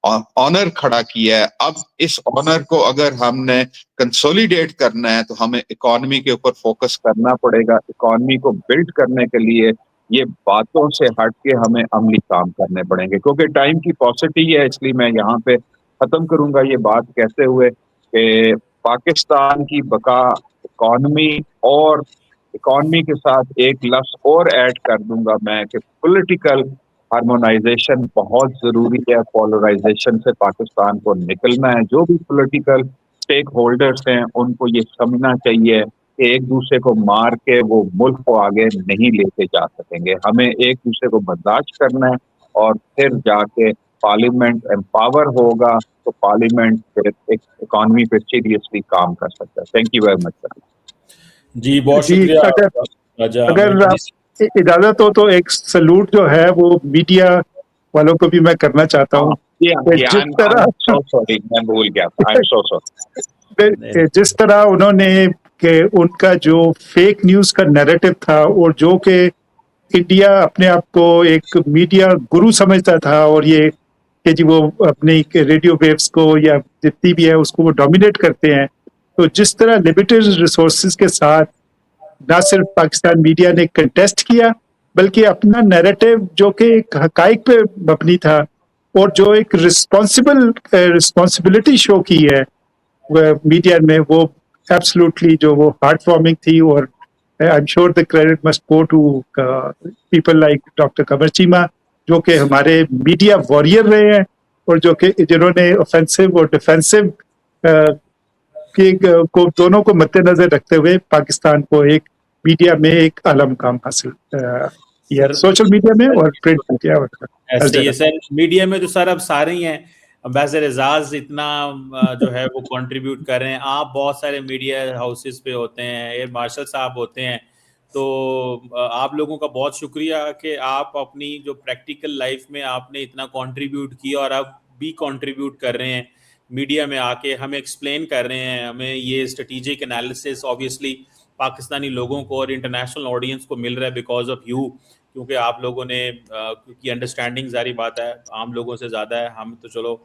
E: آنر کھڑا کیا ہے. اب اس آنر کو اگر ہم نے کنسولیڈیٹ کرنا ہے تو ہمیں اکانومی کے اوپر فوکس کرنا پڑے گا. اکانومی کو بلڈ کرنے کے لیے یہ باتوں سے ہٹ کے ہمیں عملی کام کرنے پڑیں گے, کیونکہ ٹائم کی پاسٹی ہے. اس لیے میں یہاں پہ ختم کروں گا یہ بات کہتے ہوئے کہ پاکستان کی بقا اکانومی, اور اکانومی کے ساتھ ایک لفظ اور ایڈ کر دوں گا میں کہ پولیٹیکل हार्मोनाइजेशन बहुत जरूरी है, पोलराइजेशन से पाकिस्तान को निकलना है। जो भी पॉलिटिकल स्टेक होल्डर्स हैं उनको ये समझना चाहिए कि एक दूसरे को मार के वो मुल्क को आगे नहीं लेके जा सकेंगे। हमें एक दूसरे को बर्दाश्त करना है और फिर जाके पार्लियामेंट एम्पावर होगा तो पार्लियामेंट फिर एक इकॉनमी पे सीरियसली काम कर सकता है। Thank you very much sir.
A: जी बहुत
D: जी,
A: शुक्रिया राजा
D: अगर
A: अहमद जी।
D: इजाजत हो तो एक सलूट जो है वो मीडिया वालों को भी मैं करना चाहता हूँ। जिस तरह
E: सॉरी मैं भूल गया था, आई एम सो सॉरी।
D: जिस तरह उन्होंने कि उनका जो फेक न्यूज का नैरेटिव था और जो कि इंडिया अपने आप को एक मीडिया गुरु समझता था और ये कि जी वो अपनी रेडियो वेव्स को या जितनी भी है उसको वो डोमिनेट करते हैं, तो जिस तरह लिमिटेड रिसोर्सेज के साथ ना सिर्फ पाकिस्तान मीडिया ने कंटेस्ट किया बल्कि अपना नैरेटिव जो कि एक हकाइक पे मबनी था और जो एक रिस्पॉन्सिबिलिटी शो की है मीडिया में, वो एब्सोल्युटली जो वो हार्ट वार्मिंग थी। और I am sure the credit must go to people like doctor Qamar Cheema जो कि हमारे मीडिया वॉरियर रहे हैं और जो कि जिन्होंने ऑफेंसिव और डिफेंसिव को दोनों को मद्देनजर रखते हुए पाकिस्तान को एक मीडिया में एक आला मुकाम हासिल किया, सोशल मीडिया में और प्रिंट मीडिया।
A: ऐसे ही है सर, मीडिया में तो सर अब सारे ही हैं। अम्बेसडर एजाज इतना जो है वो कंट्रीब्यूट कर रहे हैं, आप बहुत सारे मीडिया हाउसेस पे होते हैं, एयर मार्शल साहब होते हैं, तो आप लोगों का बहुत शुक्रिया कि आप अपनी जो प्रैक्टिकल लाइफ में आपने इतना कंट्रीब्यूट किया और अब भी कंट्रीब्यूट कर रहे हैं मीडिया में आके, हमें एक्सप्लेन कर रहे हैं, हमें ये स्ट्रेटेजिक एनालिसिस ऑब्वियसली पाकिस्तानी लोगों को और इंटरनेशनल ऑडियंस को मिल रहा है बिकॉज ऑफ यू, क्योंकि आप लोगों ने क्योंकि अंडरस्टैंडिंग जारी बात है आम लोगों से ज़्यादा है। हम तो चलो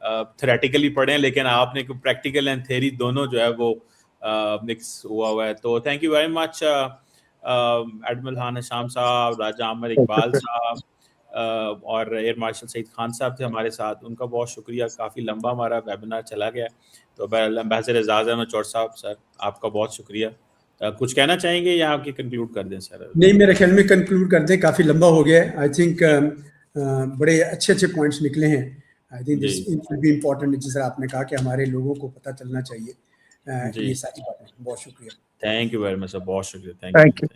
A: थ्योरेटिकली पढ़े हैं लेकिन आपने प्रैक्टिकल एंड थ्योरी दोनों जो है वो मिक्स हुआ है। तो thank you very much admiral Khan Hisham साहब, राजा अमर इकबाल साहब और एयर मार्शल सईद खान साहब थे हमारे साथ, उनका बहुत शुक्रिया। काफ़ी लंबा हमारा वेबिनार चला गया। तो एम्बेसडर एजाज अहमद चौर साहब, सर आपका बहुत शुक्रिया। कुछ कहना चाहेंगे या आपकी कंक्लूड कर दें सर?
B: नहीं, मेरे ख्याल में कंक्लूड कर दें, काफ़ी लंबा हो गया है। आई थिंक बड़े अच्छे अच्छे पॉइंट्स निकले हैं। I think this will be important, जिस तरह आपने कहा कि हमारे लोगों को पता चलना चाहिए ये सारी बातें। बहुत शुक्रिया।
A: Thank you very much sir, बहुत शुक्रिया।
D: Thank you.